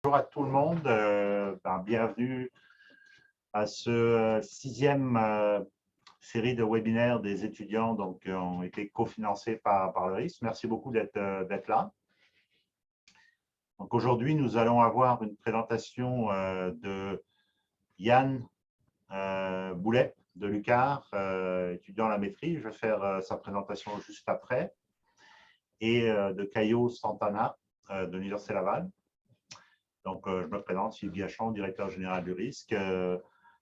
Bonjour à tout le monde, bienvenue à ce sixième série de webinaires des étudiants qui ont été cofinancés par le RIS. Merci beaucoup d'être là. Donc aujourd'hui, nous allons avoir une présentation de Yann Boulet de l'UQAR, étudiant à la maîtrise. Je vais faire sa présentation juste après. Et de Caio Santana de l'Université Laval. Donc, je me présente, Sylvie Achon, directeur général du risque.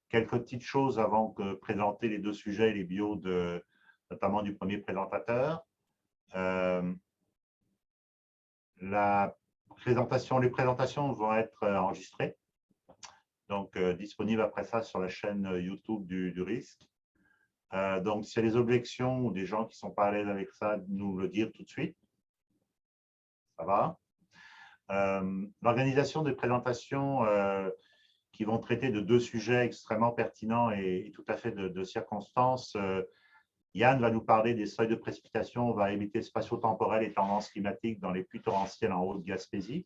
Quelques petites choses avant de présenter les deux sujets, les bios notamment du premier présentateur. Les présentations vont être enregistrées, donc disponibles après ça sur la chaîne YouTube du risque. Donc, s'il y a des objections ou des gens qui ne sont pas à l'aise avec ça, nous le dire tout de suite. Ça va? L'organisation des présentations qui vont traiter de deux sujets extrêmement pertinents et tout à fait de circonstances. Yann va nous parler des seuils de précipitation, variabilité spatio-temporelle et tendances climatiques dans les pluies torrentielles en Haute-Gaspésie.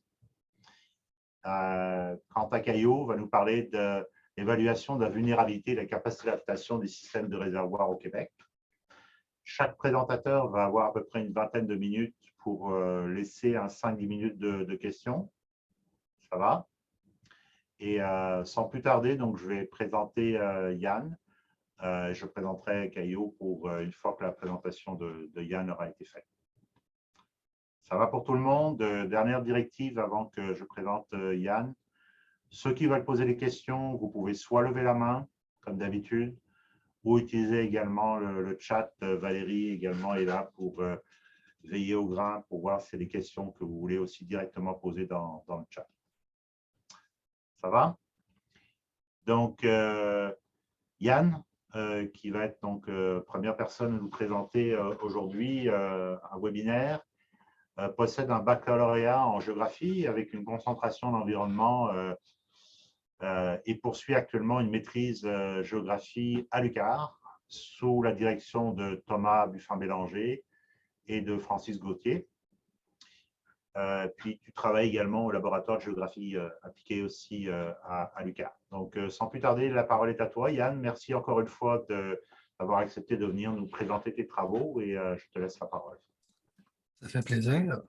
Quant à Caio, va nous parler de l'évaluation de la vulnérabilité et de la capacité d'adaptation des systèmes de réservoirs au Québec. Chaque présentateur va avoir à peu près une vingtaine de minutes pour laisser 5-10 minutes de questions. Ça va? Et sans plus tarder, donc, je vais présenter Yann. Je présenterai Caio une fois que la présentation de Yann aura été faite. Ça va pour tout le monde? Dernière directive avant que je présente Yann. Ceux qui veulent poser des questions, vous pouvez soit lever la main, comme d'habitude, ou utiliser également le chat. Valérie également est là pour veiller au grain, pour voir si c'est des questions que vous voulez aussi directement poser dans le chat. Ça va? Donc, Yann, qui va être donc première personne à nous présenter aujourd'hui un webinaire, possède un baccalauréat en géographie avec une concentration en environnement et poursuit actuellement une maîtrise géographie à l'UQAR sous la direction de Thomas Buffin-Bélanger et de Francis Gauthier. Puis tu travailles également au laboratoire de géographie appliquée aussi à l'UQAR. Donc, sans plus tarder, la parole est à toi, Yann. Merci encore une fois d'avoir accepté de venir nous présenter tes travaux et je te laisse la parole. Ça fait plaisir.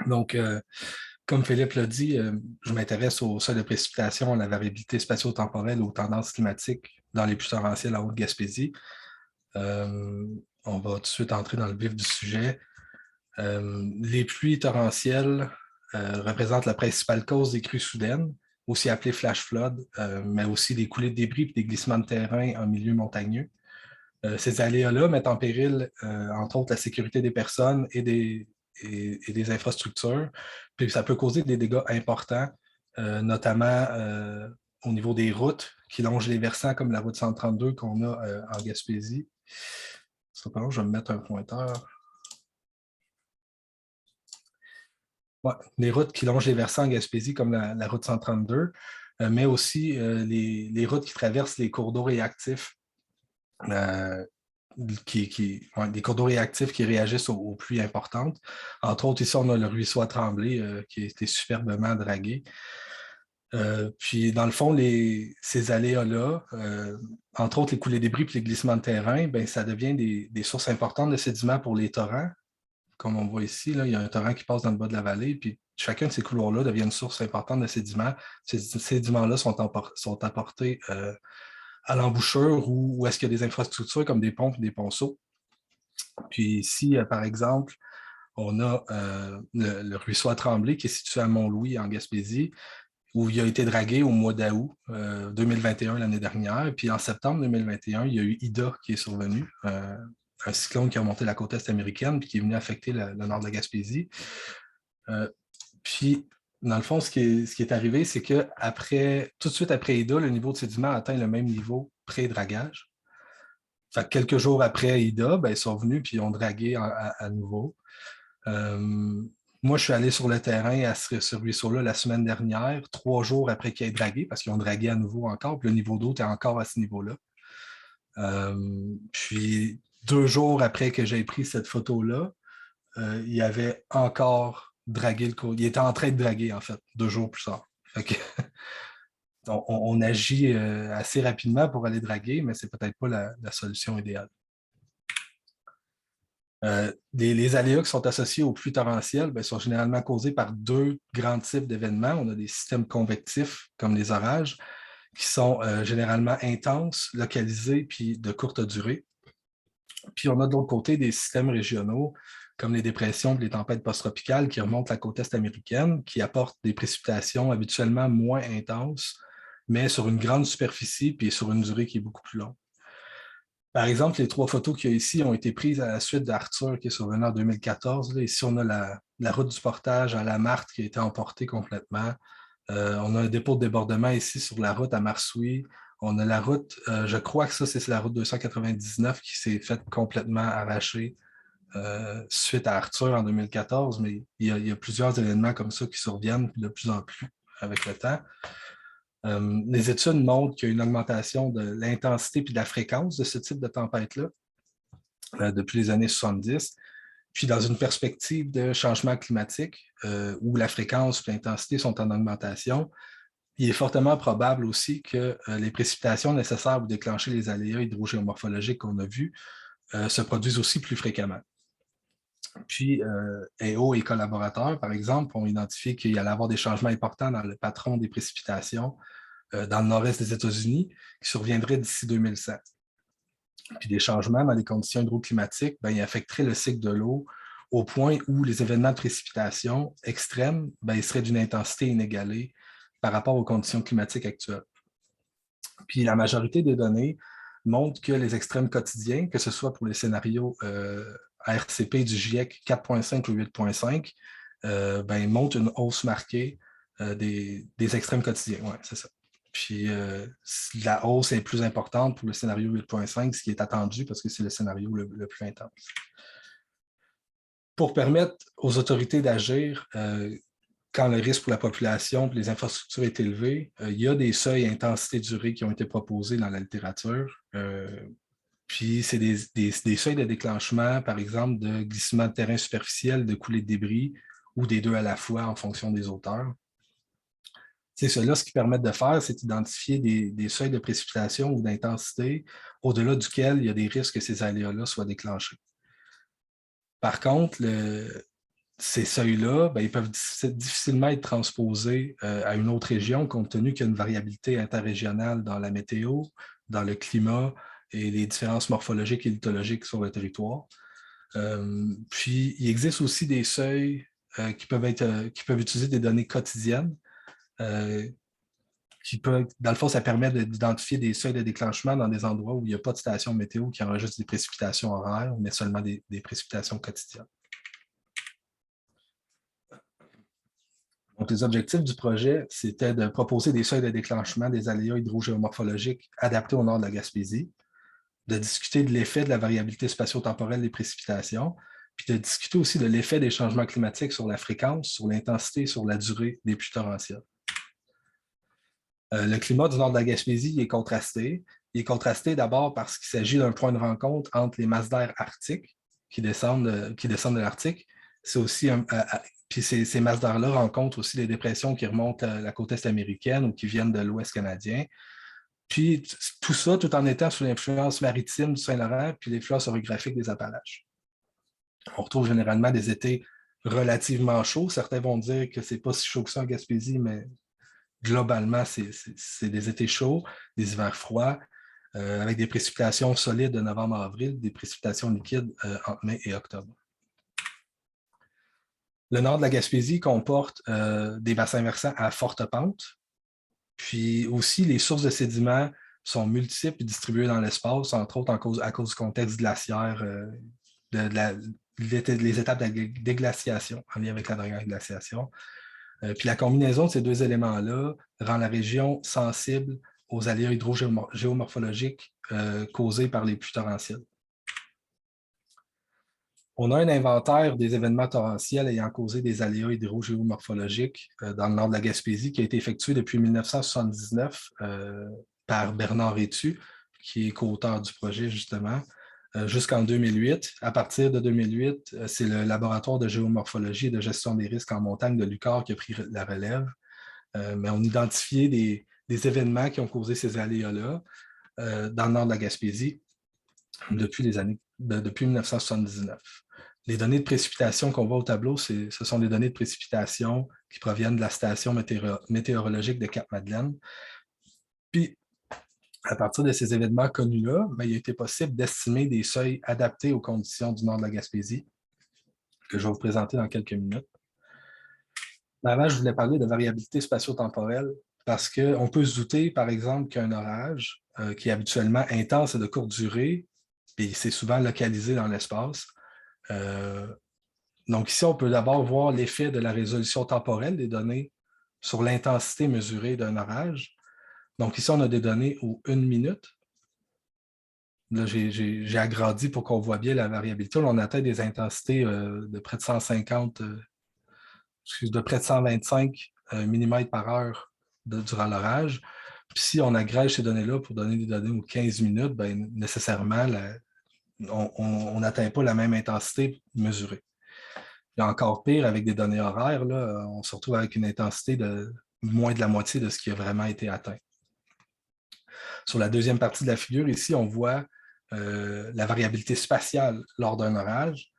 Donc, comme Philippe l'a dit, je m'intéresse au seuil de précipitation, à la variabilité spatio-temporelle, aux tendances climatiques dans les pluies torrentielles en Haute-Gaspésie. On va tout de suite entrer dans le vif du sujet. Les pluies torrentielles représentent la principale cause des crues soudaines, aussi appelées flash flood, mais aussi des coulées de débris et des glissements de terrain en milieu montagneux. Ces aléas-là mettent en péril, entre autres, la sécurité des personnes et des infrastructures. Puis ça peut causer des dégâts importants, notamment au niveau des routes qui longent les versants, comme la route 132 qu'on a en Gaspésie. Cependant, je vais me mettre un pointeur. Ouais, les routes qui longent les versants en Gaspésie, comme la route 132, mais aussi les routes qui traversent les cours d'eau réactifs. Des cours d'eau réactifs qui réagissent aux pluies importantes. Entre autres, ici, on a le ruisseau à Tremblay qui a été superbement dragué. Puis, dans le fond, ces aléas-là, entre autres les coulées de débris et les glissements de terrain, ben, ça devient des sources importantes de sédiments pour les torrents. Comme on voit ici, là, il y a un torrent qui passe dans le bas de la vallée, puis chacun de ces couloirs-là devient une source importante de sédiments. Ces sédiments-là sont apportés à l'embouchure ou est-ce qu'il y a des infrastructures comme des pompes et des ponceaux. Puis ici, par exemple, on a le ruisseau à Tremblay qui est situé à Mont-Louis, en Gaspésie, où il a été dragué au mois d'août 2021, l'année dernière. Puis en septembre 2021, il y a eu Ida qui est survenu, un cyclone qui a remonté la côte est américaine puis qui est venu affecter le nord de la Gaspésie. Puis, dans le fond, ce qui est arrivé, c'est que tout de suite après Ida, le niveau de sédiment a atteint le même niveau pré-dragage. Fait que quelques jours après Ida, ben, ils sont venus et ils ont dragué à nouveau. Moi, je suis allé sur le terrain à ce ruisseau-là la semaine dernière, 3 jours après qu'ils aient dragué, parce qu'ils ont dragué à nouveau encore, puis le niveau d'eau est encore à ce niveau-là. Puis, 2 jours après que j'ai pris cette photo-là, il avait encore dragué le courrier. Il était en train de draguer, en fait, 2 jours plus tard. Fait que, on agit assez rapidement pour aller draguer, mais c'est peut-être pas la solution idéale. Les aléas qui sont associés aux pluies torrentielles sont généralement causés par 2 grands types d'événements. On a des systèmes convectifs, comme les orages, qui sont généralement intenses, localisés, puis de courte durée. Puis on a de l'autre côté des systèmes régionaux, comme les dépressions et les tempêtes post-tropicales qui remontent la côte est américaine, qui apportent des précipitations habituellement moins intenses, mais sur une grande superficie puis sur une durée qui est beaucoup plus longue. Par exemple, les 3 photos qu'il y a ici ont été prises à la suite d'Arthur qui est survenu en 2014. Là, ici, on a la route du portage à la Marthe qui a été emportée complètement. On a un dépôt de débordement ici sur la route à Marsouilles. On a la route, je crois que ça, c'est la route 299 qui s'est faite complètement arracher suite à Arthur en 2014, mais il y a plusieurs événements comme ça qui surviennent de plus en plus avec le temps. Les études montrent qu'il y a une augmentation de l'intensité et de la fréquence de ce type de tempête-là depuis les années 70. Puis dans une perspective de changement climatique, où la fréquence et l'intensité sont en augmentation, il est fortement probable aussi que les précipitations nécessaires pour déclencher les aléas hydrogéomorphologiques qu'on a vus se produisent aussi plus fréquemment. Puis, EO et collaborateurs, par exemple, ont identifié qu'il y allait avoir des changements importants dans le patron des précipitations dans le nord-est des États-Unis qui surviendraient d'ici 2100. Puis des changements dans les conditions hydroclimatiques, ils affecteraient le cycle de l'eau au point où les événements de précipitation extrêmes ils seraient d'une intensité inégalée par rapport aux conditions climatiques actuelles. Puis la majorité des données montrent que les extrêmes quotidiens, que ce soit pour les scénarios RCP du GIEC 4.5 ou 8.5, montrent une hausse marquée des extrêmes quotidiens. Ouais, c'est ça. Puis la hausse est plus importante pour le scénario 8.5, ce qui est attendu parce que c'est le scénario le plus intense. Pour permettre aux autorités d'agir quand le risque pour la population et les infrastructures est élevé, il y a des seuils intensité durée qui ont été proposés dans la littérature. Puis c'est des seuils de déclenchement, par exemple, de glissement de terrain superficiel, de coulée de débris ou des 2 à la fois en fonction des hauteurs. C'est cela, ce qu'ils permettent de faire, c'est d'identifier des seuils de précipitation ou d'intensité au-delà duquel il y a des risques que ces aléas-là soient déclenchés. Par contre, ces seuils-là, ils peuvent difficilement être transposés à une autre région compte tenu qu'il y a une variabilité interrégionale dans la météo, dans le climat et les différences morphologiques et lithologiques sur le territoire. Puis, il existe aussi des seuils qui peuvent utiliser des données quotidiennes. Dans le fond, ça permet d'identifier des seuils de déclenchement dans des endroits où il n'y a pas de station météo qui enregistre des précipitations horaires, mais seulement des précipitations quotidiennes. Donc, les objectifs du projet, c'était de proposer des seuils de déclenchement des aléas hydrogéomorphologiques adaptés au nord de la Gaspésie, de discuter de l'effet de la variabilité spatio-temporelle des précipitations, puis de discuter aussi de l'effet des changements climatiques sur la fréquence, sur l'intensité, sur la durée des pluies torrentielles. Le climat du nord de la Gaspésie est contrasté. Il est contrasté d'abord parce qu'il s'agit d'un point de rencontre entre les masses d'air arctiques qui descendent de l'Arctique. C'est aussi puis ces masses d'air-là rencontrent aussi les dépressions qui remontent à la côte est américaine ou qui viennent de l'ouest canadien. Puis tout ça, tout en étant sous l'influence maritime du Saint-Laurent puis l'influence orographique des Appalaches. On retrouve généralement des étés relativement chauds. Certains vont dire que ce n'est pas si chaud que ça en Gaspésie, mais globalement, c'est des étés chauds, des hivers froids, avec des précipitations solides de novembre à avril, des précipitations liquides entre mai et octobre. Le nord de la Gaspésie comporte des bassins versants à forte pente, puis aussi les sources de sédiments sont multiples et distribuées dans l'espace, entre autres à cause du contexte glaciaire, les étapes de déglaciation en lien avec la dernière glaciation. Puis la combinaison de ces 2 éléments-là rend la région sensible aux aléas hydrogéomorphologiques causés par les pluies torrentielles. On a un inventaire des événements torrentiels ayant causé des aléas hydrogéomorphologiques dans le nord de la Gaspésie qui a été effectué depuis 1979 par Bernard Rétu, qui est co-auteur du projet justement. jusqu'en 2008. À partir de 2008, c'est le laboratoire de géomorphologie et de gestion des risques en montagne de l'UQAR qui a pris la relève. Mais on identifiait des événements qui ont causé ces aléas-là dans le nord de la Gaspésie depuis 1979. Les données de précipitation qu'on voit au tableau, ce sont des données de précipitation qui proviennent de la station météorologique de Cap-Madeleine. Puis, à partir de ces événements connus-là, il a été possible d'estimer des seuils adaptés aux conditions du nord de la Gaspésie, que je vais vous présenter dans quelques minutes. Mais avant, je voulais parler de variabilité spatio-temporelle parce qu'on peut se douter, par exemple, qu'un orage qui est habituellement intense et de courte durée, et c'est souvent localisé dans l'espace. Donc ici, on peut d'abord voir l'effet de la résolution temporelle des données sur l'intensité mesurée d'un orage. Donc ici, on a des données aux 1 minute. Là, j'ai agrandi pour qu'on voit bien la variabilité. Là, on atteint des intensités de près de 150, de près de 125 mm par heure durant l'orage. Puis si on agrège ces données-là pour donner des données aux 15 minutes, bien, nécessairement, on n'atteint pas la même intensité mesurée. Et encore pire, avec des données horaires, là, on se retrouve avec une intensité de moins de la moitié de ce qui a vraiment été atteint. Sur la deuxième partie de la figure, ici, on voit la variabilité spatiale lors d'un orage.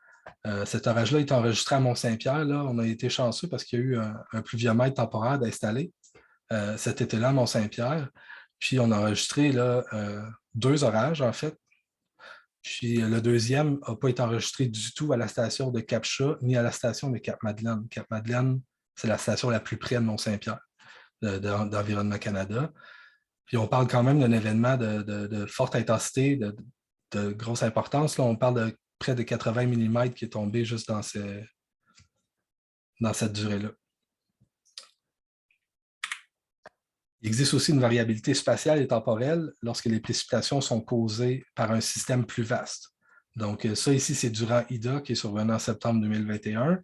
Cet orage-là est enregistré à Mont-Saint-Pierre. On a été chanceux parce qu'il y a eu un pluviomètre temporaire d'installer cet été-là à Mont-Saint-Pierre. Puis on a enregistré là, 2 orages, en fait. Puis le deuxième n'a pas été enregistré du tout à la station de Cap-Chat ni à la station de Cap-Madeleine. Cap-Madeleine, c'est la station la plus près de Mont-Saint-Pierre, d'Environnement Canada. Puis on parle quand même d'un événement de forte intensité, de grosse importance. Là, on parle de près de 80 mm qui est tombé juste dans cette durée-là. Il existe aussi une variabilité spatiale et temporelle lorsque les précipitations sont causées par un système plus vaste. Donc ça ici, c'est durant Ida qui est survenu en septembre 2021.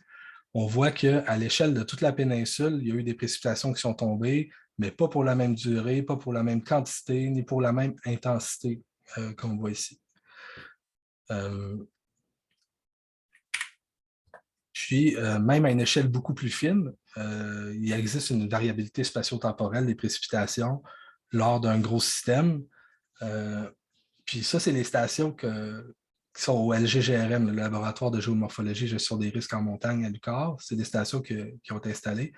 On voit qu'à l'échelle de toute la péninsule, il y a eu des précipitations qui sont tombées, mais pas pour la même durée, pas pour la même quantité, ni pour la même intensité qu'on voit ici. Puis, même à une échelle beaucoup plus fine, il existe une variabilité spatio-temporelle des précipitations lors d'un gros système. Puis ça, c'est les stations qui sont au LGGRM, le Laboratoire de géomorphologie et gestion des risques en montagne à l'UQAR. C'est des stations qui ont été installées.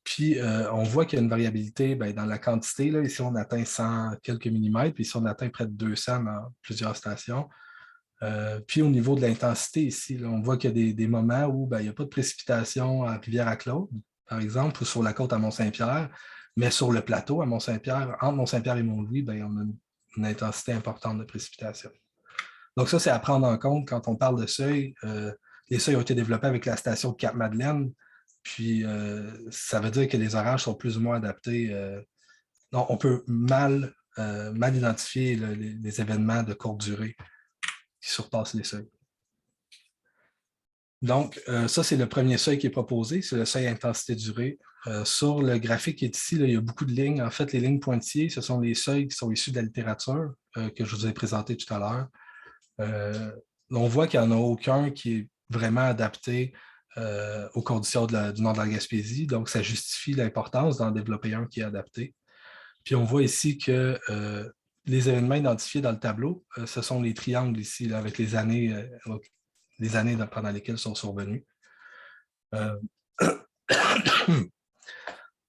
Puis, on voit qu'il y a une variabilité dans la quantité. Là, ici, on atteint 100 quelques millimètres, puis ici, on atteint près de 200 dans plusieurs stations. Puis au niveau de l'intensité ici, là, on voit qu'il y a des moments où il n'y a pas de précipitation à Rivière-à-Claude, par exemple, ou sur la côte à Mont-Saint-Pierre, mais sur le plateau à Mont-Saint-Pierre, entre Mont-Saint-Pierre et Mont-Louis, on a une intensité importante de précipitation. Donc ça, c'est à prendre en compte quand on parle de seuils. Les seuils ont été développés avec la station de Cap-Madeleine, puis ça veut dire que les orages sont plus ou moins adaptés. Donc, on peut mal identifier les événements de courte durée qui surpassent les seuils. Donc, ça, c'est le premier seuil qui est proposé, c'est le seuil intensité-durée. Sur le graphique qui est ici, là, il y a beaucoup de lignes. En fait, les lignes pointillées, ce sont les seuils qui sont issus de la littérature que je vous ai présenté tout à l'heure. On voit qu'il n'y en a aucun qui est vraiment adapté aux conditions du nord de la Gaspésie. Donc, ça justifie l'importance d'en développer un qui est adapté. Puis, on voit ici que les événements identifiés dans le tableau, ce sont les triangles ici, là, avec les années pendant lesquelles sont survenus.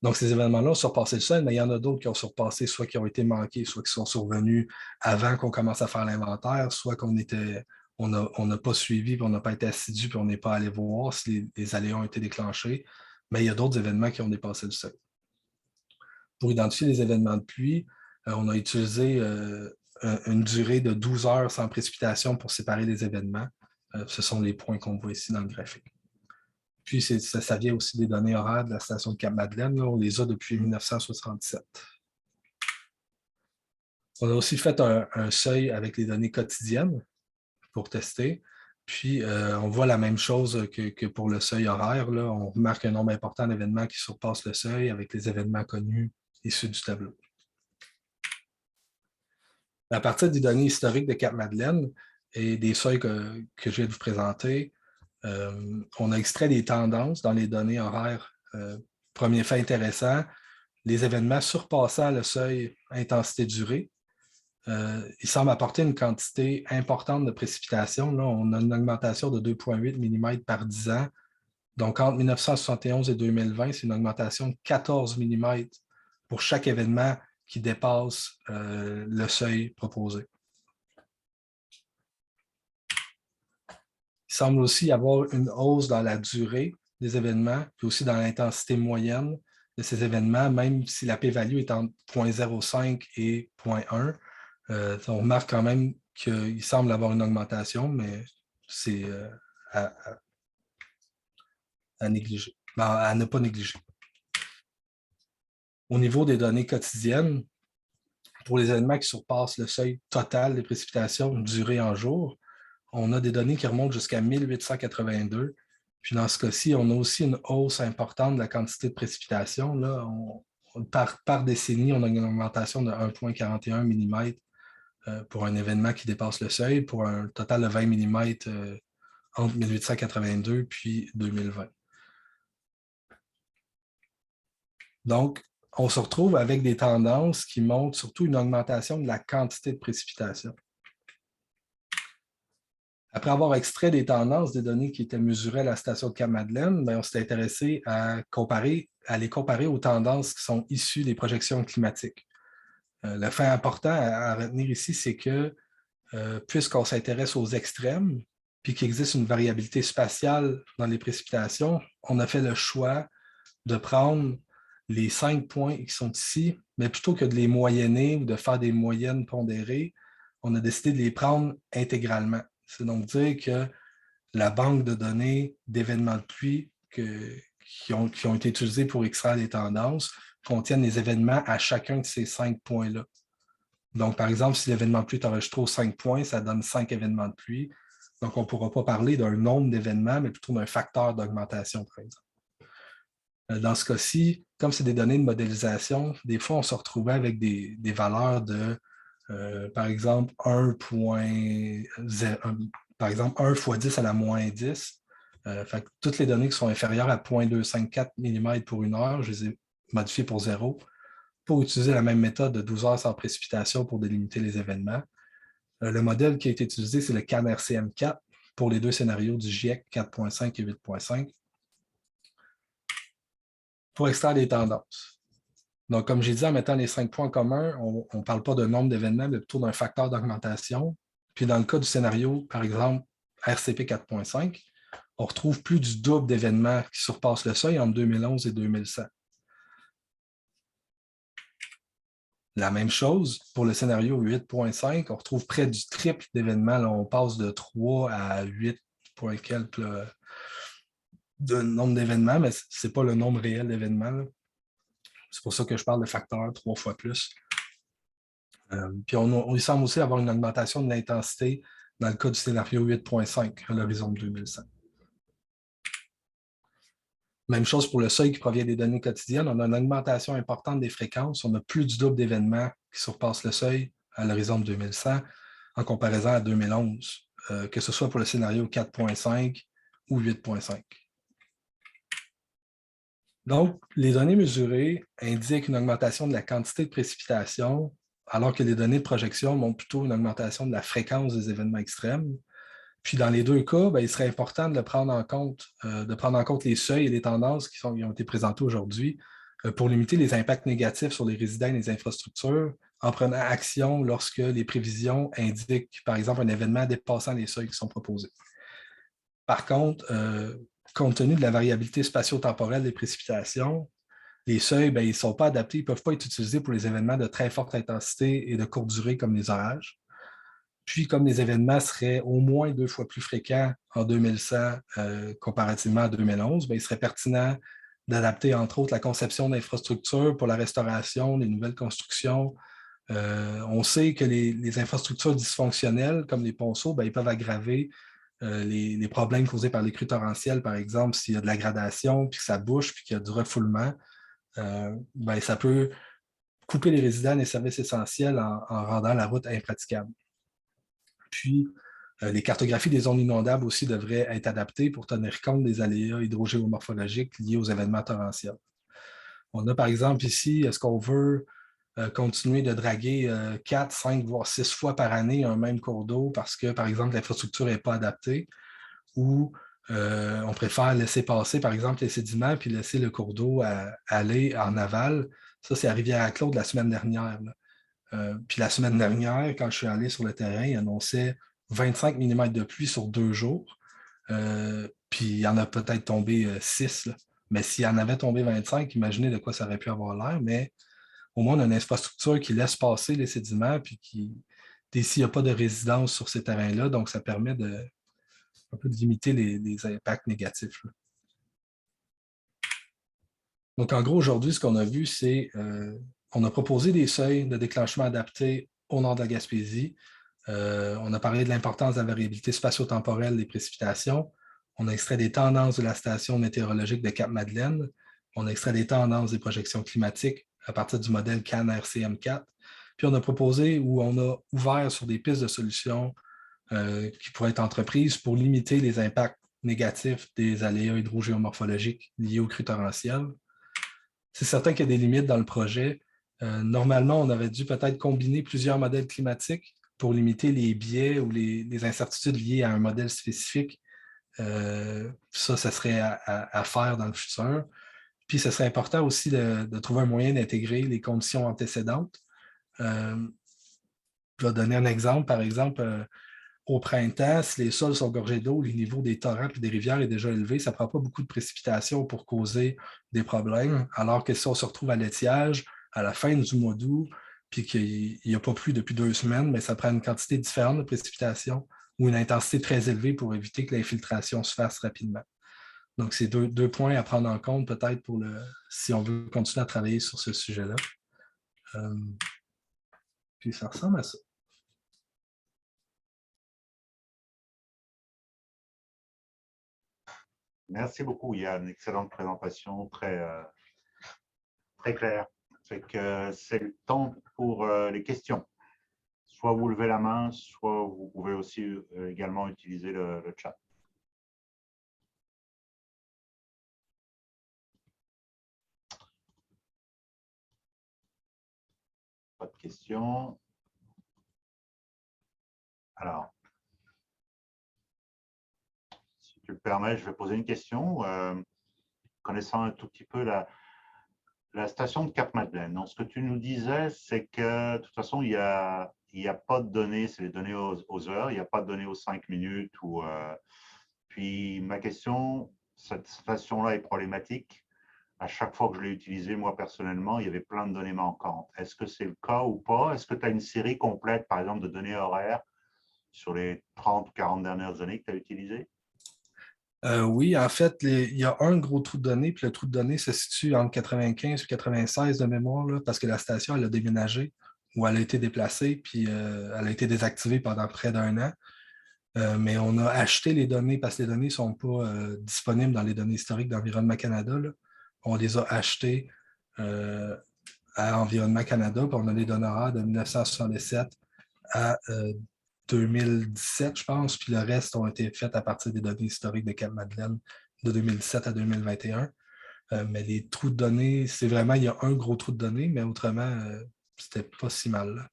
Donc, ces événements-là ont surpassé le seuil, mais il y en a d'autres qui ont surpassé, soit qui ont été manqués, soit qui sont survenus avant qu'on commence à faire l'inventaire, soit qu'on n'a pas suivi, puis on n'a pas été assidu, puis on n'est pas allé voir si les aléas ont été déclenchés. Mais il y a d'autres événements qui ont dépassé le seuil. Pour identifier les événements de pluie, on a utilisé une durée de 12 heures sans précipitation pour séparer les événements. Ce sont les points qu'on voit ici dans le graphique. Puis ça vient aussi des données horaires de la station de Cap-Madeleine. On les a depuis 1977. On a aussi fait un seuil avec les données quotidiennes pour tester. Puis, on voit la même chose que pour le seuil horaire. Là. On remarque un nombre important d'événements qui surpassent le seuil avec les événements connus issus du tableau. À partir des données historiques de Cap-Madeleine, et des seuils que je viens de vous présenter. On a extrait des tendances dans les données horaires. Premier fait intéressant, les événements surpassant le seuil intensité-durée. Il semble apporter une quantité importante de précipitations. Là, on a une augmentation de 2,8 mm par 10 ans. Donc, entre 1971 et 2020, c'est une augmentation de 14 mm pour chaque événement qui dépasse le seuil proposé. Il semble aussi y avoir une hausse dans la durée des événements, puis aussi dans l'intensité moyenne de ces événements, même si la p-value est entre 0,05 et 0,1. On remarque quand même qu'il semble avoir une augmentation, mais c'est à négliger, à ne pas négliger. Au niveau des données quotidiennes, pour les événements qui surpassent le seuil total des précipitations durées en jour, on a des données qui remontent jusqu'à 1882. Puis dans ce cas-ci, on a aussi une hausse importante de la quantité de précipitations. Là, par décennie, on a une augmentation de 1,41 mm pour un événement qui dépasse le seuil, pour un total de 20 mm entre 1882 puis 2020. Donc, on se retrouve avec des tendances qui montrent surtout une augmentation de la quantité de précipitations. Après avoir extrait des tendances des données qui étaient mesurées à la station de Cap-Madeleine, on s'est intéressé à les comparer aux tendances qui sont issues des projections climatiques. Le fait important à retenir ici, c'est que puisqu'on s'intéresse aux extrêmes, puis qu'il existe une variabilité spatiale dans les précipitations, on a fait le choix de prendre les 5 points qui sont ici, mais plutôt que de les moyenner ou de faire des moyennes pondérées, on a décidé de les prendre intégralement. C'est donc dire que la banque de données d'événements de pluie qui ont été utilisés pour extraire les tendances contiennent les événements à chacun de ces 5 points-là. Donc, par exemple, si l'événement de pluie est enregistré aux 5 points, ça donne 5 événements de pluie. Donc, on ne pourra pas parler d'un nombre d'événements, mais plutôt d'un facteur d'augmentation, par exemple. Dans ce cas-ci, comme c'est des données de modélisation, des fois, on se retrouvait avec des valeurs de, par exemple, 1 fois 10 à la moins 10. Fait que toutes les données qui sont inférieures à 0,254 mm pour une heure, je les ai modifiées pour 0 pour utiliser la même méthode de 12 heures sans précipitation pour délimiter les événements. Le modèle qui a été utilisé, c'est le CAN-RCM4 pour les deux scénarios du GIEC 4.5 et 8.5 pour extraire des tendances. Donc, comme j'ai dit, en mettant les 5 points en commun, on ne parle pas de nombre d'événements, mais plutôt d'un facteur d'augmentation. Puis dans le cas du scénario, par exemple, RCP 4.5, on retrouve plus du double d'événements qui surpassent le seuil entre 2011 et 2100. La même chose pour le scénario 8.5, on retrouve près du triple d'événements. Là, on passe de 3 à 8 points quelques de nombre d'événements, mais ce n'est pas le nombre réel d'événements. C'est pour ça que je parle de facteur 3 fois plus. Puis il semble aussi avoir une augmentation de l'intensité dans le cas du scénario 8.5 à l'horizon de 2100. Même chose pour le seuil qui provient des données quotidiennes. On a une augmentation importante des fréquences. On a plus du double d'événements qui surpassent le seuil à l'horizon de 2100 en comparaison à 2011, que ce soit pour le scénario 4.5 ou 8.5. Donc, les données mesurées indiquent une augmentation de la quantité de précipitations, alors que les données de projection montrent plutôt une augmentation de la fréquence des événements extrêmes. Puis dans les deux cas, il serait important de prendre en compte les seuils et les tendances qui ont été présentées aujourd'hui pour limiter les impacts négatifs sur les résidents et les infrastructures en prenant action lorsque les prévisions indiquent, par exemple, un événement dépassant les seuils qui sont proposés. Par contre, compte tenu de la variabilité spatio-temporelle des précipitations, les seuils, ils ne sont pas adaptés, ils ne peuvent pas être utilisés pour les événements de très forte intensité et de courte durée comme les orages. Puis, comme les événements seraient au moins 2 fois plus fréquents en 2100 comparativement à 2011, il serait pertinent d'adapter, entre autres, la conception d'infrastructures pour la restauration, les nouvelles constructions. On sait que les infrastructures dysfonctionnelles, comme les ponceaux, ils peuvent aggraver les problèmes causés par les crues torrentielles, par exemple, s'il y a de la gradation, puis que ça bouche, puis qu'il y a du refoulement. Ça peut couper les résidents des services essentiels en rendant la route impraticable. Puis, Les cartographies des zones inondables aussi devraient être adaptées pour tenir compte des aléas hydrogéomorphologiques liés aux événements torrentiels. On a par exemple ici, est-ce qu'on veut continuer de draguer 4, 5, voire 6 fois par année un même cours d'eau parce que, par exemple, l'infrastructure n'est pas adaptée, ou on préfère laisser passer, par exemple, les sédiments puis laisser le cours d'eau aller en aval. Ça, c'est à Rivière-à-Claude la semaine dernière. Puis la semaine dernière, quand je suis allé sur le terrain, il annonçait 25 mm de pluie sur 2 jours. Puis il y en a peut-être tombé 6. Mais s'il y en avait tombé 25, imaginez de quoi ça aurait pu avoir l'air. Mais au moins, on a une infrastructure qui laisse passer les sédiments, puis s'il n'y a pas de résidence sur ces terrains-là, donc ça permet un peu de limiter les impacts négatifs. Là. Donc, en gros, aujourd'hui, ce qu'on a vu, c'est on a proposé des seuils de déclenchement adaptés au nord de la Gaspésie. On a parlé de l'importance de la variabilité spatio-temporelle des précipitations. On a extrait des tendances de la station météorologique de Cap-Madeleine. On a extrait des tendances des projections climatiques à partir du modèle CAN-RCM4. Puis on a proposé ou on a ouvert sur des pistes de solutions qui pourraient être entreprises pour limiter les impacts négatifs des aléas hydrogéomorphologiques liés aux crues torrentielles. C'est certain qu'il y a des limites dans le projet. Normalement, on avait dû peut-être combiner plusieurs modèles climatiques pour limiter les biais ou les incertitudes liées à un modèle spécifique. Ça serait à faire dans le futur. Puis, ce serait important aussi de trouver un moyen d'intégrer les conditions antécédentes. Je vais donner un exemple. Par exemple, au printemps, si les sols sont gorgés d'eau, le niveau des torrents et des rivières est déjà élevé, ça ne prend pas beaucoup de précipitations pour causer des problèmes, alors que si on se retrouve à l'étiage à la fin du mois d'août, puis qu'il n'y a pas plu depuis 2 semaines, mais ça prend une quantité différente de précipitations ou une intensité très élevée pour éviter que l'infiltration se fasse rapidement. Donc, c'est deux points à prendre en compte peut-être si on veut continuer à travailler sur ce sujet-là. Puis ça ressemble à ça. Merci beaucoup. Il y a une excellente présentation, très claire. C'est le temps pour les questions. Soit vous levez la main, soit vous pouvez aussi également utiliser le chat. Pas de questions. Alors, si tu le permets, je vais poser une question. Connaissant un tout petit peu la station de Cap-Madeleine. Donc, ce que tu nous disais, c'est que de toute façon, il y a pas de données, c'est les données aux heures, il n'y a pas de données aux 5 minutes. Puis ma question, cette station-là est problématique. À chaque fois que je l'ai utilisée, moi personnellement, il y avait plein de données manquantes. Est-ce que c'est le cas ou pas? Est-ce que tu as une série complète, par exemple, de données horaires sur les 30 ou 40 dernières années que tu as utilisées? Oui, en fait, il y a un gros trou de données, puis le trou de données se situe entre 95 et 96 de mémoire, là, parce que la station, elle a déménagé ou elle a été déplacée, puis elle a été désactivée pendant près d'1 an. Mais on a acheté les données parce que les données ne sont pas disponibles dans les données historiques d'Environnement Canada. Là. On les a achetées à Environnement Canada, puis on a les données horaires de 1977 à 2017, je pense, puis le reste ont été faits à partir des données historiques de Cap-Madeleine de 2017 à 2021. Mais les trous de données, c'est vraiment, il y a un gros trou de données, mais autrement, c'était pas si mal. Là.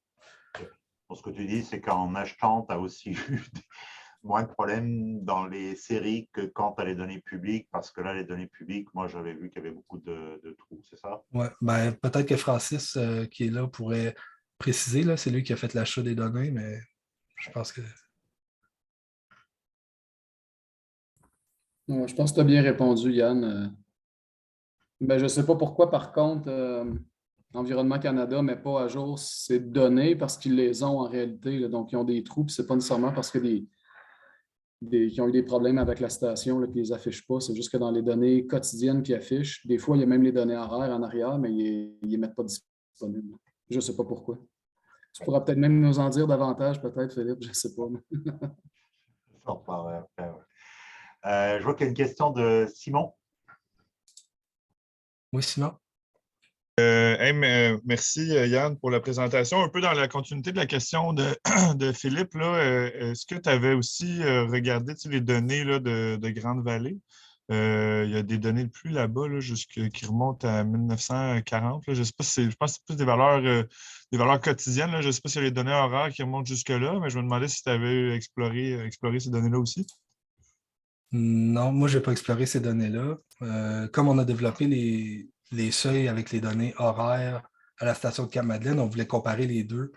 Bon, ce que tu dis, c'est qu'en achetant, tu as aussi eu moins de problèmes dans les séries que quand tu as les données publiques, parce que là, les données publiques, moi, j'avais vu qu'il y avait beaucoup de trous, c'est ça? Ouais, ben, peut-être que Francis, qui est là, pourrait préciser. Là, c'est lui qui a fait l'achat des données, mais je pense que. Je pense que tu as bien répondu, Yann. Ben, je ne sais pas pourquoi, par contre, Environnement Canada ne met pas à jour ces données parce qu'ils les ont en réalité. Là. Donc, ils ont des trous, puis ce n'est pas nécessairement parce que qu'ils ont eu des problèmes avec la station là, qu'ils ne les affichent pas. C'est juste que dans les données quotidiennes qu'ils affichent, des fois, il y a même les données horaires en arrière, mais ils ne les mettent pas disponibles. Je ne sais pas pourquoi. Tu pourras peut-être même nous en dire davantage, peut-être, Philippe, je ne sais pas. Je vois qu'il y a une question de Simon. Oui, sinon. Merci Yann pour la présentation. Un peu dans la continuité de la question de Philippe, là, est-ce que tu avais aussi regardé les données là, de Grande-Vallée? Il y a des données de pluie là-bas là, qui remontent à 1940. Là. Je sais pas si je pense que c'est plus des valeurs quotidiennes. Là. Je ne sais pas s'il y a des données horaires qui remontent jusque-là, mais je me demandais si tu avais exploré ces données-là aussi. Non, moi, je n'ai pas exploré ces données-là. Comme on a développé les seuils avec les données horaires à la station de Cap-Madeleine, on voulait comparer les deux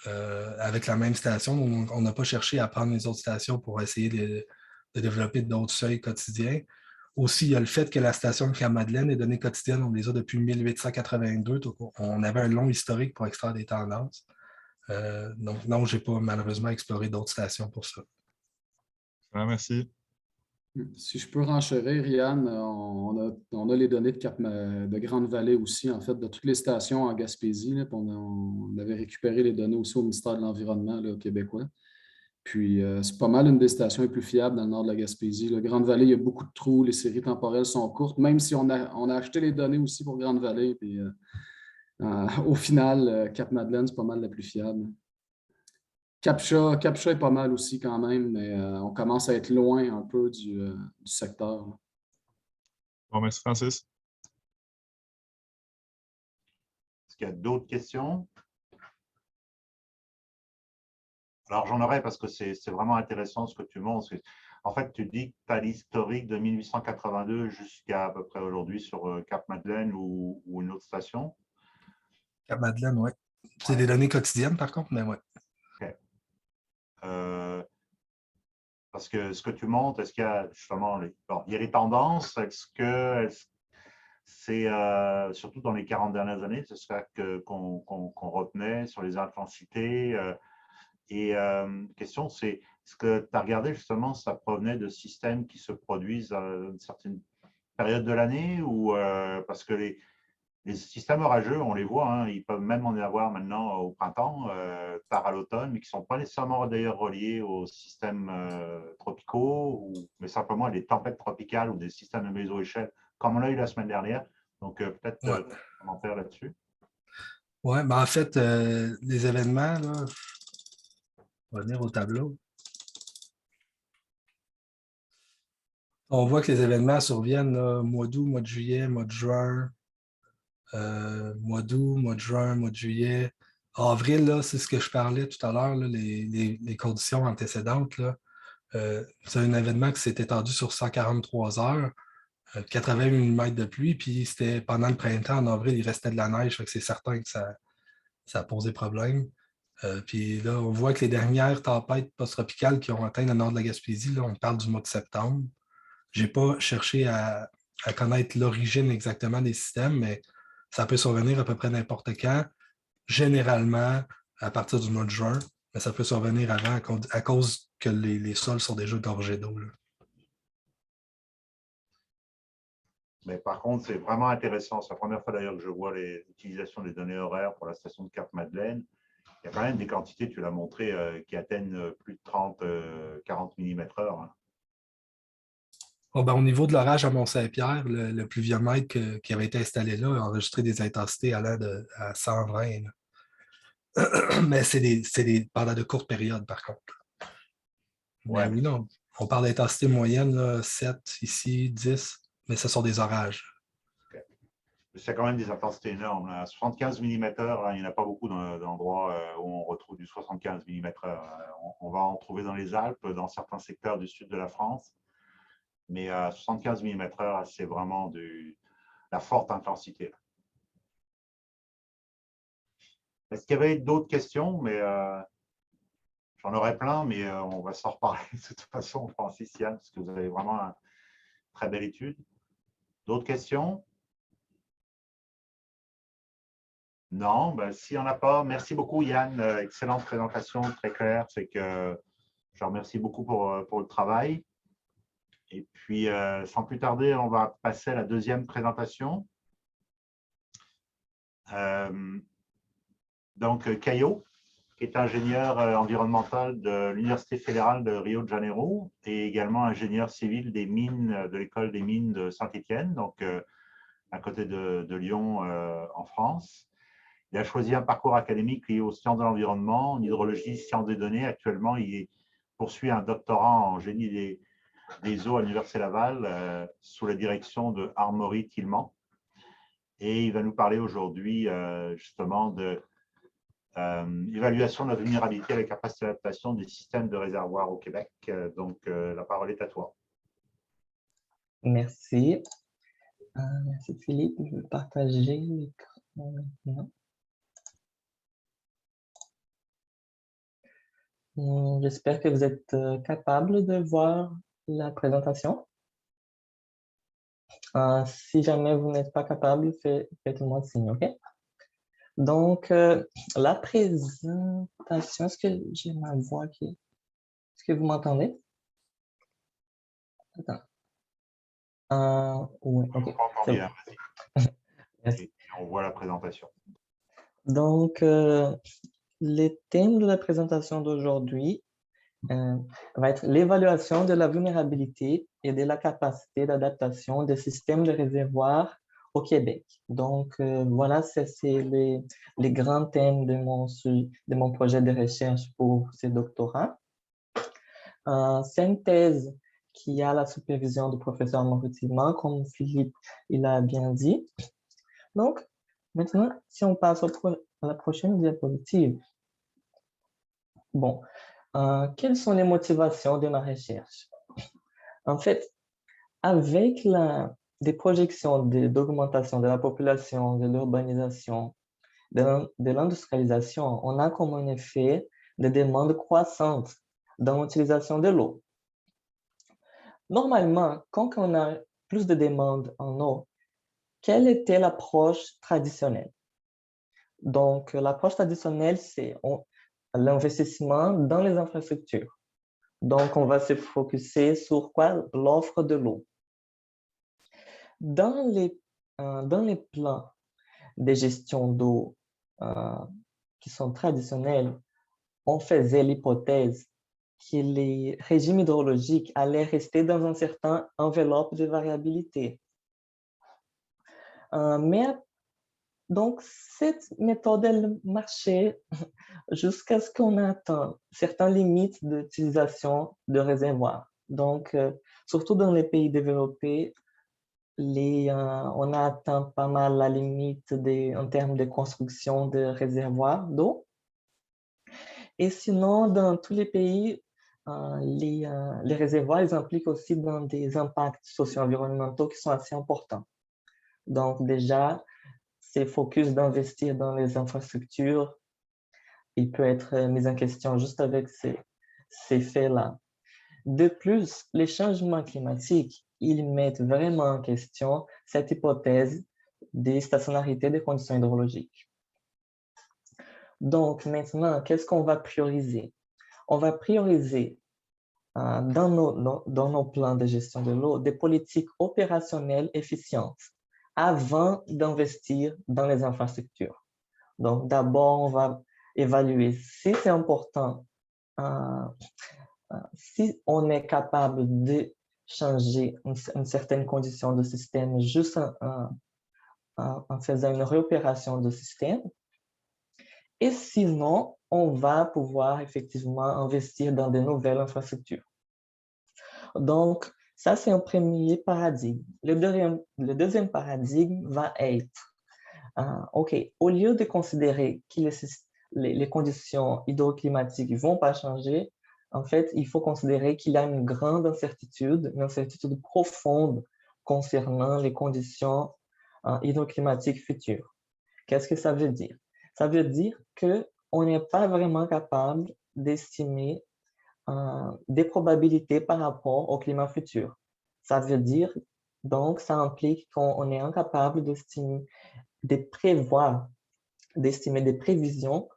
avec la même station. On n'a pas cherché à prendre les autres stations pour essayer de développer d'autres seuils quotidiens. Aussi, il y a le fait que la station de Cap-Madeleine, les données quotidiennes, on les a depuis 1882. Donc, on avait un long historique pour extraire des tendances. Donc, non, je n'ai pas malheureusement exploré d'autres stations pour ça. Merci. Si je peux renchérir, Yann, on a les données de Grande-Vallée aussi, en fait, de toutes les stations en Gaspésie. Là, puis on avait récupéré les données aussi au ministère de l'Environnement là, québécois. Puis, c'est pas mal une des stations les plus fiables dans le nord de la Gaspésie. La Grande-Vallée, il y a beaucoup de trous, les séries temporelles sont courtes, même si on a acheté les données aussi pour Grande-Vallée. Puis, au final, Cap-Madeleine, c'est pas mal la plus fiable. Captcha est pas mal aussi quand même, mais on commence à être loin un peu du secteur. Bon, merci Francis. Est-ce qu'il y a d'autres questions? Alors, j'en aurais parce que c'est vraiment intéressant ce que tu montres. En fait, tu dis que tu as l'historique de 1882 jusqu'à peu près aujourd'hui sur Cap-Madeleine ou une autre station. Cap-Madeleine, oui. C'est des données quotidiennes, par contre, mais oui. Okay. Parce que ce que tu montres, est-ce qu'il y a justement il y a les tendances, est-ce que c'est surtout dans les 40 dernières années, c'est ça qu'on retenait sur les intensités question, c'est est-ce que tu as regardé justement, ça provenait de systèmes qui se produisent à une certaine période de l'année ou parce que les systèmes orageux, on les voit, hein, ils peuvent même en avoir maintenant au printemps, tard à l'automne, mais qui ne sont pas nécessairement d'ailleurs reliés aux systèmes tropicaux, mais simplement à des tempêtes tropicales ou des systèmes de méso-échelle, comme on a eu la semaine dernière. Donc, peut-être un commentaire là-dessus. Oui, ben en fait, les événements, là, on va venir au tableau. On voit que les événements surviennent là, mois d'août, mois de juillet, mois de juin, mois d'août, mois de juin, mois de juillet. Avril, là, c'est ce que je parlais tout à l'heure, les conditions antécédentes. Là. C'est un événement qui s'est étendu sur 143 heures, 80 mm de pluie, puis c'était pendant le printemps, en avril, il restait de la neige, c'est certain que ça a posé problème. Puis là, on voit que les dernières tempêtes post-tropicales qui ont atteint le nord de la Gaspésie, là, on parle du mois de septembre. Je n'ai pas cherché à connaître l'origine exactement des systèmes, mais ça peut survenir à peu près n'importe quand, généralement à partir du mois de juin, mais ça peut survenir avant à cause que les sols sont déjà gorgés d'eau. Mais par contre, c'est vraiment intéressant. C'est la première fois d'ailleurs que je vois l'utilisation des données horaires pour la station de Cap-Madeleine. Il y a quand même des quantités, tu l'as montré, qui atteignent plus de 30-40 mm/h. Hein. Oh, ben, au niveau de l'orage à Mont-Saint-Pierre, le pluviomètre qui avait été installé là a enregistré des intensités allant à 120. Mais c'est pendant de courtes périodes, par contre. Ouais. Mais oui, non, on parle d'intensité moyenne, là, 7 ici, 10, mais ce sont des orages. Okay. C'est quand même des intensités énormes. Là. 75 mm/h, il n'y en a pas beaucoup d'endroits où on retrouve du 75 mm/h. On va en trouver dans les Alpes, dans certains secteurs du sud de la France. Mais 75 mm/h, c'est vraiment la forte intensité. Est-ce qu'il y avait d'autres questions? Mais j'en aurais plein, mais on va s'en reparler de toute façon, Francis, Yann, parce que vous avez vraiment une très belle étude. D'autres questions? Non, ben, s'il n'y en a pas, merci beaucoup Yann. Excellente présentation, très claire. C'est que je remercie beaucoup pour le travail. Et puis, sans plus tarder, on va passer à la deuxième présentation. Donc, Caio, qui est ingénieur environnemental de l'Université fédérale de Rio de Janeiro et également ingénieur civil des mines de l'École des mines de Saint-Étienne. Donc, à côté de Lyon, en France. Il a choisi un parcours académique lié aux sciences de l'environnement, en hydrologie, sciences des données. Actuellement, il poursuit un doctorat en génie des eaux à l'Université Laval sous la direction de Amaury Tillemand. Et il va nous parler aujourd'hui justement de évaluation de la vulnérabilité avec capacité d'adaptation des systèmes de réservoirs au Québec. Donc, la parole est à toi. Merci. Merci Philippe. Je vais partager l'écran maintenant. J'espère que vous êtes capable de voir la présentation. Si jamais vous n'êtes pas capable, faites-moi signe, OK? Donc, la présentation, est-ce que j'ai ma voix qui... Est-ce que vous m'entendez? Attends. Oui, OK. On bien, Merci. on voit la présentation. Donc, le thème de la présentation d'aujourd'hui va être l'évaluation de la vulnérabilité et de la capacité d'adaptation des systèmes de réservoirs au Québec. Donc, voilà, c'est les grands thèmes de mon projet de recherche pour ce doctorat. C'est une thèse qui a la supervision du professeur Amaury Tillemand, comme Philippe il a bien dit. Donc, maintenant, si on passe à la prochaine diapositive. Bon, quelles sont les motivations de ma recherche? En fait, avec des projections d'augmentation de la population, de l'urbanisation, de l'industrialisation, on a comme un effet de demande croissante dans l'utilisation de l'eau. Normalement, quand on a plus de demandes en eau, quelle était l'approche traditionnelle? Donc, l'approche traditionnelle, c'est l'investissement dans les infrastructures. Donc, on va se focuser sur quoi? L'offre de l'eau. Dans les plans de gestion d'eau qui sont traditionnels, on faisait l'hypothèse que les régimes hydrologiques allaient rester dans un certain enveloppe de variabilité. Donc, cette méthode, elle marchait jusqu'à ce qu'on atteigne certaines limites d'utilisation de réservoirs. Donc, surtout dans les pays développés, on a atteint pas mal la limite en termes de construction de réservoirs d'eau. Et sinon, dans tous les pays, les réservoirs ils impliquent aussi dans des impacts socio-environnementaux qui sont assez importants. Donc, déjà, ces focus d'investir dans les infrastructures, il peut être mis en question juste avec ces faits-là. De plus, les changements climatiques, ils mettent vraiment en question cette hypothèse de stationnarité des conditions hydrologiques. Donc, maintenant, qu'est-ce qu'on va prioriser? On va prioriser dans nos plans de gestion de l'eau des politiques opérationnelles efficientes avant d'investir dans les infrastructures. Donc, d'abord, on va évaluer si c'est important, si on est capable de changer une certaine condition de système juste en faisant une réopération de système. Et sinon, on va pouvoir effectivement investir dans de nouvelles infrastructures. Donc, ça, c'est un premier paradigme. Le deuxième paradigme va être, OK, au lieu de considérer que les conditions hydroclimatiques ne vont pas changer, en fait, il faut considérer qu'il y a une grande incertitude, une incertitude profonde concernant les conditions hydroclimatiques futures. Qu'est-ce que ça veut dire? Ça veut dire qu'on n'est pas vraiment capable d'estimer des probabilités par rapport au climat futur. Ça veut dire, donc, ça implique qu'on est incapable d'estimer des prévisions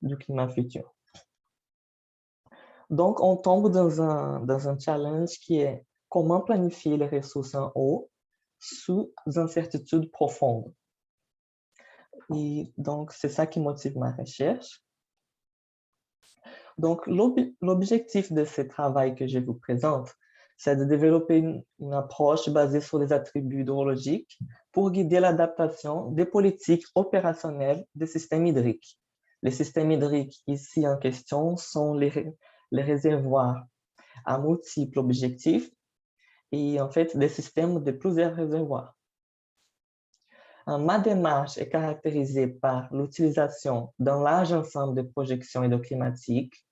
du climat futur. Donc, on tombe dans un challenge qui est comment planifier les ressources en eau sous incertitudes profondes. Et donc, c'est ça qui motive ma recherche. Donc, l'objectif de ce travail que je vous présente, c'est de développer une approche basée sur les attributs hydrologiques pour guider l'adaptation des politiques opérationnelles des systèmes hydriques. Les systèmes hydriques ici en question sont les réservoirs à multiples objectifs et en fait des systèmes de plusieurs réservoirs. Ma démarche est caractérisée par l'utilisation d'un large ensemble de projections hydroclimatiques.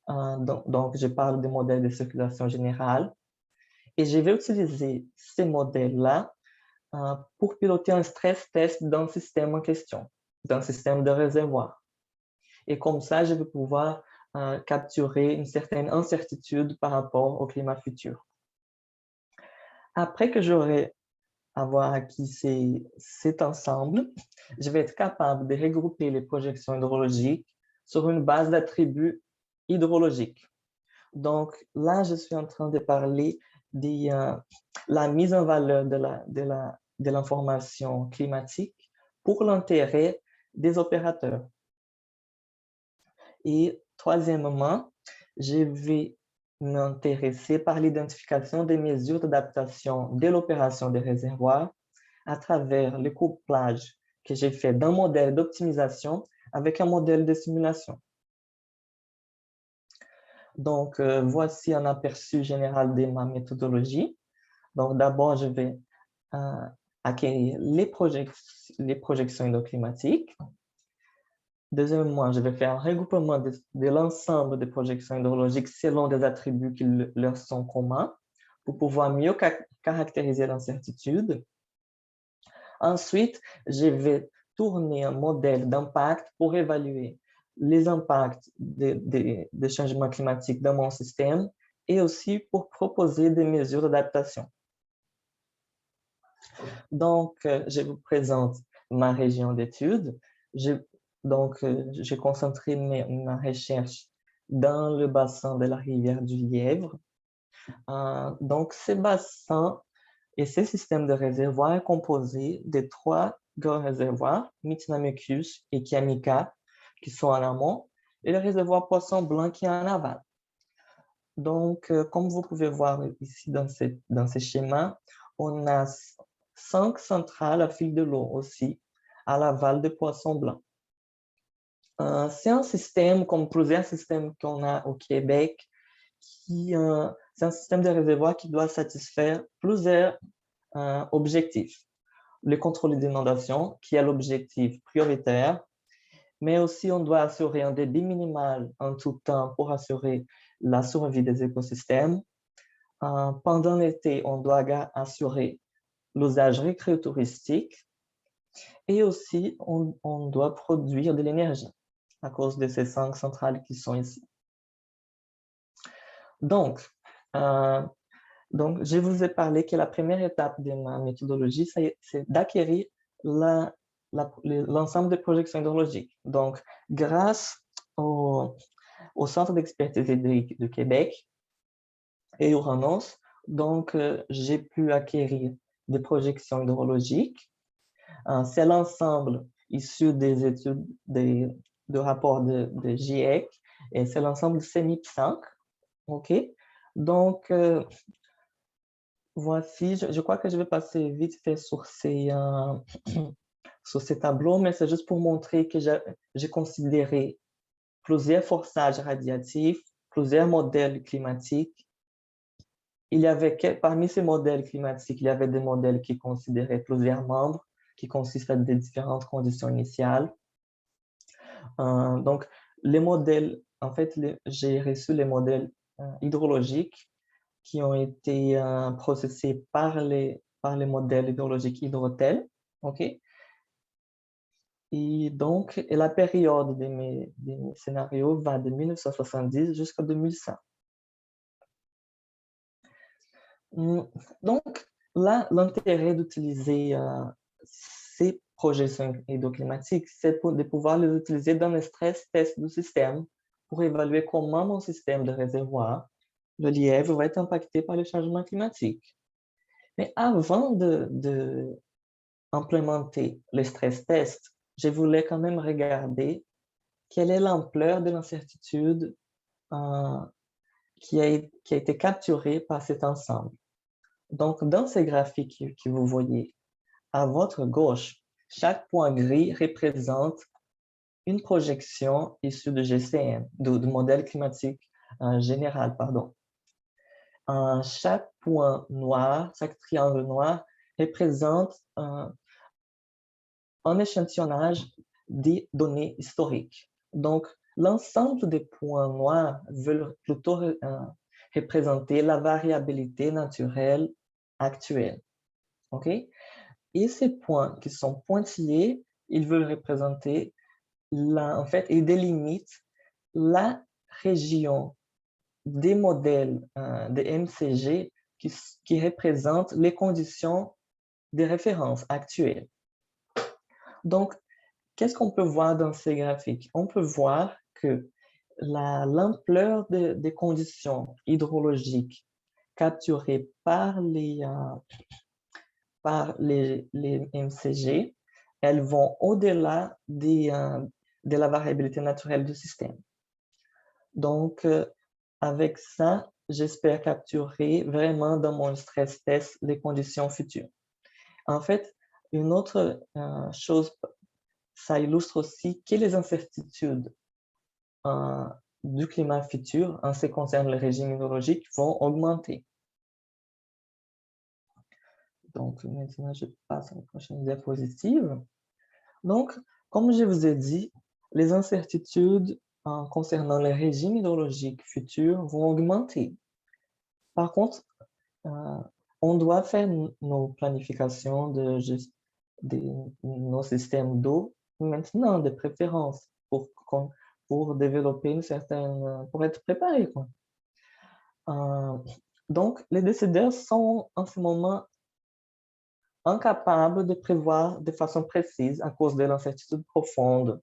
Donc, je parle des modèles de circulation générale. Et je vais utiliser ces modèles-là pour piloter un stress test d'un système en question, d'un système de réservoir. Et comme ça, je vais pouvoir capturer une certaine incertitude par rapport au climat futur. Après que j'aurai avoir acquis cet ensemble, je vais être capable de regrouper les projections hydrologiques sur une base d'attributs hydrologiques. Donc là, je suis en train de parler de la mise en valeur de l'information climatique pour l'intérêt des opérateurs. Et troisièmement, je vais m'intéresser par l'identification des mesures d'adaptation de l'opération des réservoirs à travers le couplage que j'ai fait d'un modèle d'optimisation avec un modèle de simulation. Donc, voici un aperçu général de ma méthodologie. Donc, d'abord, je vais acquérir les projections hydroclimatiques. Deuxièmement, je vais faire un regroupement de l'ensemble des projections hydrologiques selon des attributs qui leur sont communs pour pouvoir mieux caractériser l'incertitude. Ensuite, je vais tourner un modèle d'impact pour évaluer les impacts des changements climatiques dans mon système et aussi pour proposer des mesures d'adaptation. Donc, je vous présente ma région d'études. J'ai concentré ma recherche dans le bassin de la rivière du Lièvre. Donc, ces bassins et ces systèmes de réservoirs sont composés de 3 grands réservoirs, Mitinamicus et Kiamika, qui sont en amont, et le réservoir Poisson Blanc qui est en aval. Donc, comme vous pouvez voir ici dans ce schéma, on a 5 centrales à fil de l'eau aussi, à l'aval de Poisson Blanc. C'est un système, comme plusieurs systèmes qu'on a au Québec, c'est un système de réservoir qui doit satisfaire plusieurs objectifs. Le contrôle d'inondation, qui est l'objectif prioritaire, mais aussi on doit assurer un débit minimal en tout temps pour assurer la survie des écosystèmes. Pendant l'été, on doit assurer l'usage récréotouristique et aussi on doit produire de l'énergie à cause de ces 5 centrales qui sont ici. Donc, je vous ai parlé que la première étape de ma méthodologie, c'est d'acquérir l'ensemble des projections hydrologiques. Donc, grâce au Centre d'expertise hydrique de Québec et Uranus, donc j'ai pu acquérir des projections hydrologiques. C'est l'ensemble issu des études de rapports de GIEC et c'est l'ensemble de CEMIP 5. OK? Donc, voici, je crois que je vais passer vite fait sur ces tableaux, mais c'est juste pour montrer que j'ai considéré plusieurs forçages radiatifs, plusieurs modèles climatiques. Parmi ces modèles climatiques, il y avait des modèles qui considéraient plusieurs membres, qui consistent à des différentes conditions initiales. Donc, les modèles, en fait, j'ai reçu les modèles hydrologiques qui ont été processés par les modèles hydrologiques Hydrotel. OK? Et donc, la période de mes scénarios va de 1970 jusqu'à 2100. Donc, là, l'intérêt d'utiliser ces projections hydroclimatiques, c'est de pouvoir les utiliser dans le stress test du système pour évaluer comment mon système de réservoir, le Lièvre, va être impacté par le changement climatique. Mais avant d'implémenter le stress test, je voulais quand même regarder quelle est l'ampleur de l'incertitude qui a été capturé par cet ensemble. Donc, dans ces graphiques que vous voyez à votre gauche, chaque point gris représente une projection issue de GCM, du modèle climatique général, pardon. Chaque point noir, chaque triangle noir représente un échantillonnage des données historiques. Donc, l'ensemble des points noirs veulent plutôt représenter la variabilité naturelle actuelle. OK? Et ces points qui sont pointillés, ils veulent représenter, en fait, ils délimitent la région des modèles de MCG qui représentent les conditions de référence actuelles. Donc, qu'est-ce qu'on peut voir dans ces graphiques? On peut voir que l'ampleur des conditions hydrologiques capturées par les MCG, elles vont au-delà de la variabilité naturelle du système. Donc, avec ça, j'espère capturer vraiment dans mon stress test les conditions futures. En fait, une autre chose, ça illustre aussi que les incertitudes du climat futur en ce qui concerne le régime hydrologique vont augmenter. Donc, maintenant, je passe à la prochaine diapositive. Donc, comme je vous ai dit, les incertitudes concernant les régimes hydrologiques futurs vont augmenter. Par contre, on doit faire nos planifications de nos systèmes d'eau maintenant, de préférence, pour développer une certaine, pour être préparé, quoi. Donc, les décideurs sont en ce moment incapables de prévoir de façon précise à cause de l'incertitude profonde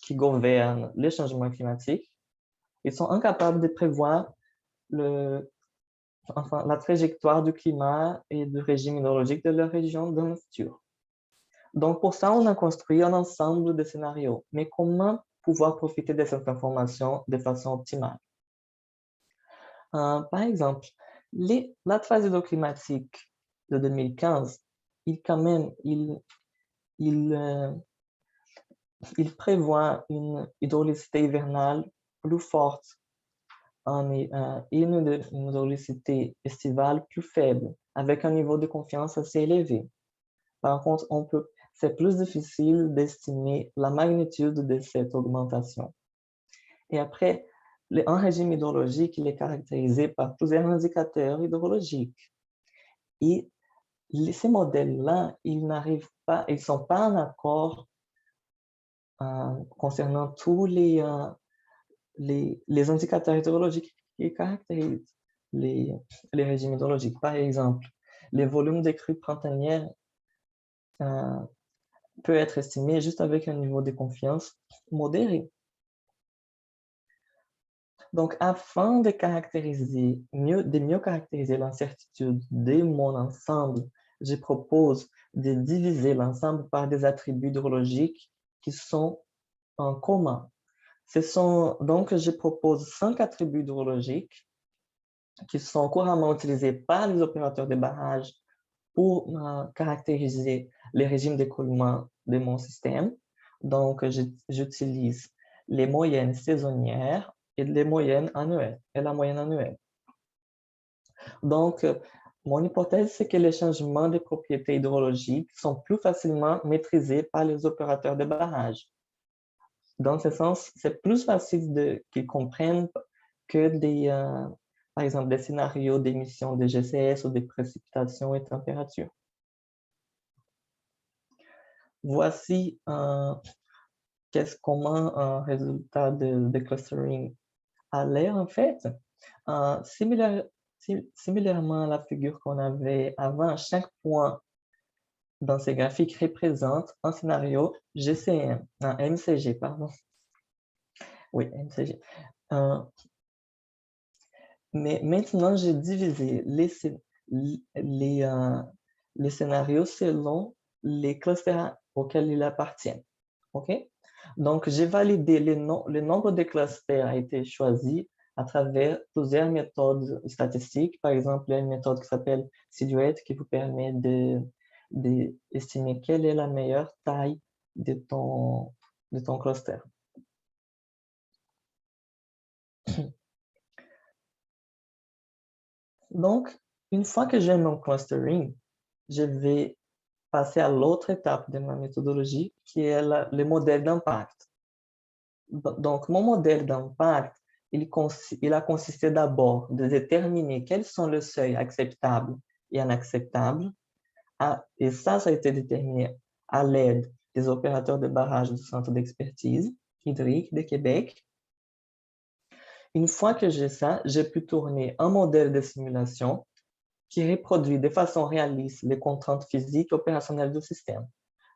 qui gouverne les changements climatiques. Ils sont incapables de prévoir la trajectoire du climat et du régime hydrologique de leur région dans le futur. Donc, pour ça, on a construit un ensemble de scénarios. Mais comment pouvoir profiter de cette information de façon optimale? Par exemple, la phase hydroclimatique de 2015, il prévoit une hydrolycité hivernale plus forte et une hydrolycité estivale plus faible, avec un niveau de confiance assez élevé. Par contre, c'est plus difficile d'estimer la magnitude de cette augmentation. Et après, un régime hydrologique, il est caractérisé par plusieurs indicateurs hydrologiques. Et ces modèles-là, ils ne sont pas en accord concernant tous les indicateurs hydrologiques qui caractérisent les régimes hydrologiques. Par exemple, les volumes des crues printanières peut être estimé juste avec un niveau de confiance modéré. Donc, afin de mieux caractériser l'incertitude de mon ensemble, je propose de diviser l'ensemble par des attributs hydrologiques qui sont en commun. Donc, je propose 5 attributs hydrologiques qui sont couramment utilisés par les opérateurs de barrage pour caractériser les régimes d'écoulement de mon système. Donc, j'utilise les moyennes saisonnières et les moyennes annuelles, et la moyenne annuelle. Donc, mon hypothèse, c'est que les changements des propriétés hydrologiques sont plus facilement maîtrisés par les opérateurs de barrage. Dans ce sens, c'est plus facile qu'ils comprennent que par exemple, des scénarios d'émissions de GCS ou des précipitations et températures. Voici comment un résultat de clustering a l'air en fait. Similairement à la figure qu'on avait avant, chaque point dans ces graphiques représente un scénario GCM, un MCG, pardon. Oui, MCG. Mais maintenant, j'ai divisé les scénarios selon les clusters auxquels ils appartiennent. OK? Donc, j'ai validé le nombre de clusters a été choisi à travers plusieurs méthodes statistiques. Par exemple, il y a une méthode qui s'appelle Silhouette qui vous permet d'estimer quelle est la meilleure taille de ton cluster. Donc, une fois que j'ai mon clustering, je vais passer à l'autre étape de ma méthodologie, qui est le modèle d'impact. Donc, mon modèle d'impact, il a consisté d'abord de déterminer quels sont les seuils acceptables et inacceptables. Et ça a été déterminé à l'aide des opérateurs de barrage du Centre d'expertise hydrique de Québec. Une fois que j'ai ça, j'ai pu tourner un modèle de simulation qui reproduit de façon réaliste les contraintes physiques et opérationnelles du système.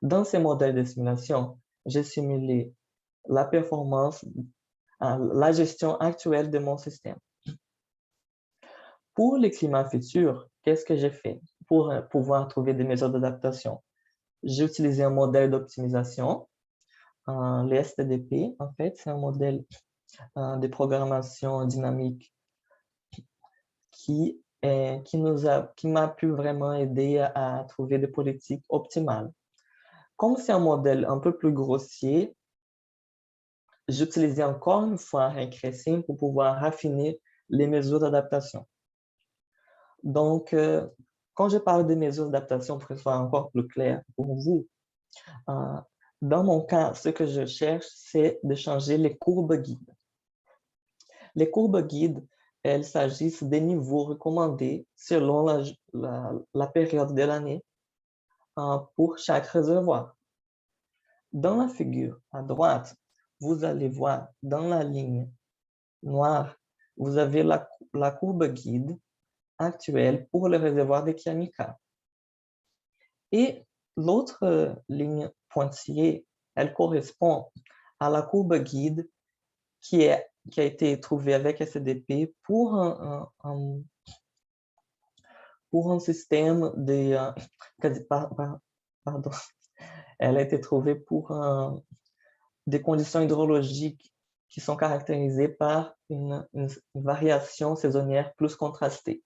Dans ces modèles de simulation, j'ai simulé la performance, la gestion actuelle de mon système. Pour les climats futurs, qu'est-ce que j'ai fait pour pouvoir trouver des mesures d'adaptation? J'ai utilisé un modèle d'optimisation, le STDP. En fait, c'est un modèle de programmation dynamique qui m'a pu vraiment aider à trouver des politiques optimales. Comme c'est un modèle un peu plus grossier, j'utilisais encore une fois Ray-Tracing pour pouvoir raffiner les mesures d'adaptation. Donc, quand je parle de mesures d'adaptation, pour que ce soit encore plus clair pour vous, dans mon cas, ce que je cherche, c'est de changer les courbes guides. Les courbes guides, elles s'agissent des niveaux recommandés selon la période de l'année pour chaque réservoir. Dans la figure à droite, vous allez voir dans la ligne noire, vous avez la courbe guide actuelle pour le réservoir de Kiamika. Et l'autre ligne pointillée, elle correspond à la courbe guide qui a été trouvée avec SDP pour un système de... pardon. Elle a été trouvée pour des conditions hydrologiques qui sont caractérisées par une variation saisonnière plus contrastée.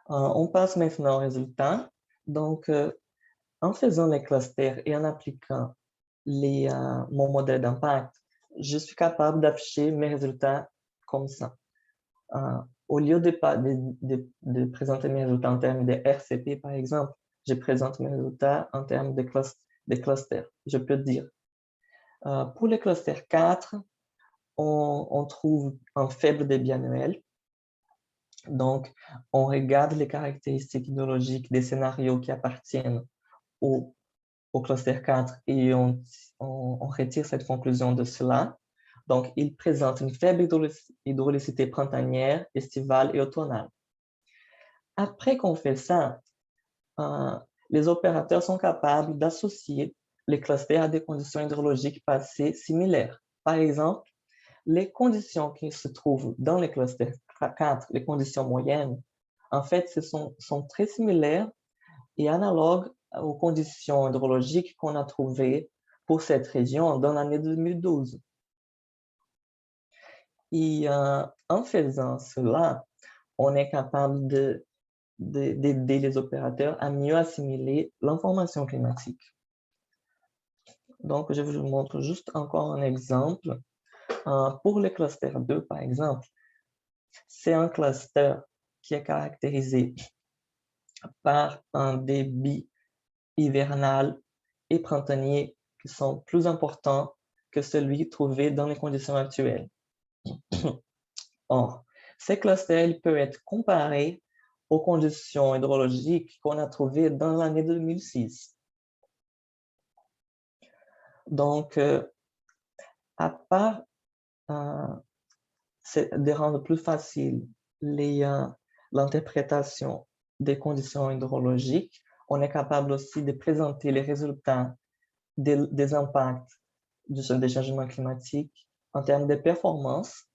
On passe maintenant au résultat. Donc, en faisant les clusters et en appliquant mon modèle d'impact, je suis capable d'afficher mes résultats comme ça. Au lieu de présenter mes résultats en termes de RCP, par exemple, je présente mes résultats en termes de clusters. Je peux dire, pour les clusters 4, on trouve un faible débit annuel. Donc, on regarde les caractéristiques hydrologiques des scénarios qui appartiennent au cluster 4 et on retire cette conclusion de cela. Donc, il présente une faible hydraulicité printanière, estivale et automnale. Après qu'on fait ça, les opérateurs sont capables d'associer les clusters à des conditions hydrologiques passées similaires. Par exemple, les conditions qui se trouvent dans les clusters 4, les conditions moyennes, en fait, sont très similaires et analogues aux conditions hydrologiques qu'on a trouvées pour cette région dans l'année 2012. Et en faisant cela, on est capable d'aider les opérateurs à mieux assimiler l'information climatique. Donc, je vous montre juste encore un exemple. Pour le cluster 2, par exemple, c'est un cluster qui est caractérisé par un débit hivernal et printanier qui sont plus importants que celui trouvé dans les conditions actuelles. Or, ces clusters peuvent être comparés aux conditions hydrologiques qu'on a trouvées dans l'année 2006. Donc, à part de rendre plus facile l'interprétation des conditions hydrologiques, on est capable aussi de présenter les résultats des impacts des changements climatiques en termes de performance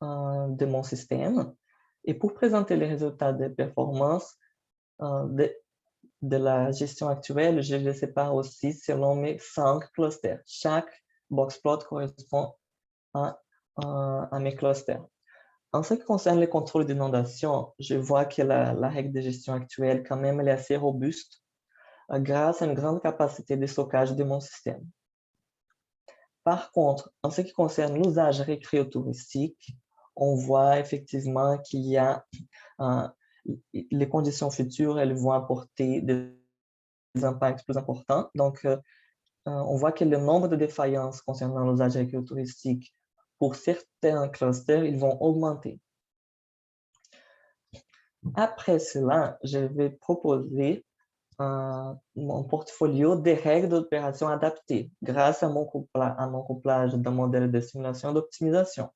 de mon système. Et pour présenter les résultats de performance de la gestion actuelle, je les sépare aussi selon mes 5 clusters. Chaque boxplot correspond à à mes clusters. En ce qui concerne les contrôles d'inondation, je vois que la règle de gestion actuelle, quand même, elle est assez robuste grâce à une grande capacité de stockage de mon système. Par contre, en ce qui concerne l'usage récréotouristique, on voit effectivement qu'il y a les conditions futures, elles vont apporter des impacts plus importants. Donc, on voit que le nombre de défaillances concernant l'usage récréotouristique pour certains clusters, ils vont augmenter. Après cela, je vais proposer mon portfolio de règles d'opération adaptées grâce à mon couplage d'un modèle de simulation et d'optimisation.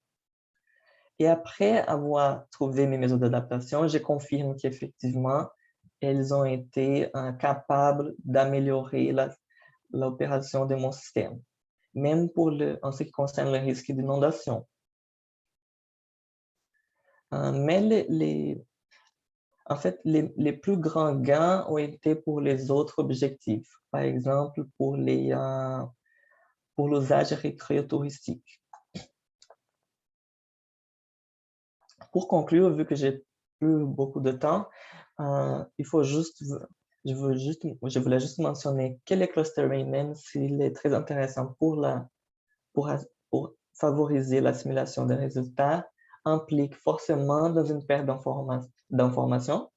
Et après avoir trouvé mes méthodes d'adaptation, je confirme qu'effectivement, elles ont été capables d'améliorer l'opération de mon système, même en ce qui concerne le risque d'inondation. Mais en fait, les plus grands gains ont été pour les autres objectifs. Par exemple, pour l'usage récréotouristique. Pour conclure, vu que j'ai plus beaucoup de temps, je voulais juste mentionner que le clustering, même s'il est très intéressant pour favoriser la simulation des résultats, implique forcément dans une perte d'informations.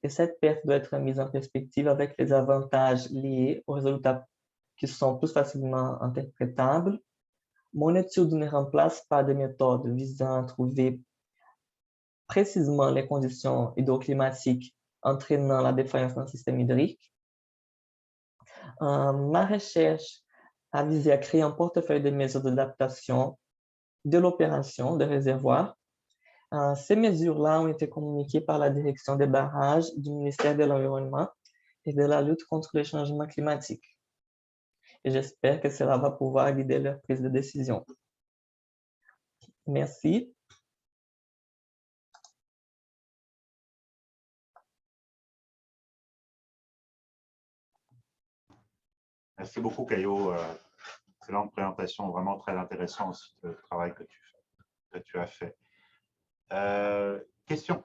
Et cette perte doit être mise en perspective avec les avantages liés aux résultats qui sont plus facilement interprétables. Mon étude ne remplace pas des méthodes visant à trouver précisément les conditions hydroclimatiques entraînant la défaillance d'un système hydrique. Ma recherche a visé à créer un portefeuille de mesures d'adaptation de l'opération des réservoirs. Ces mesures-là ont été communiquées par la direction des barrages du ministère de l'Environnement et de la lutte contre le changement climatique. Et j'espère que cela va pouvoir guider leur prise de décision. Merci. Merci beaucoup, Caio. Excellente présentation, vraiment très intéressant aussi le travail que tu as fait. Question?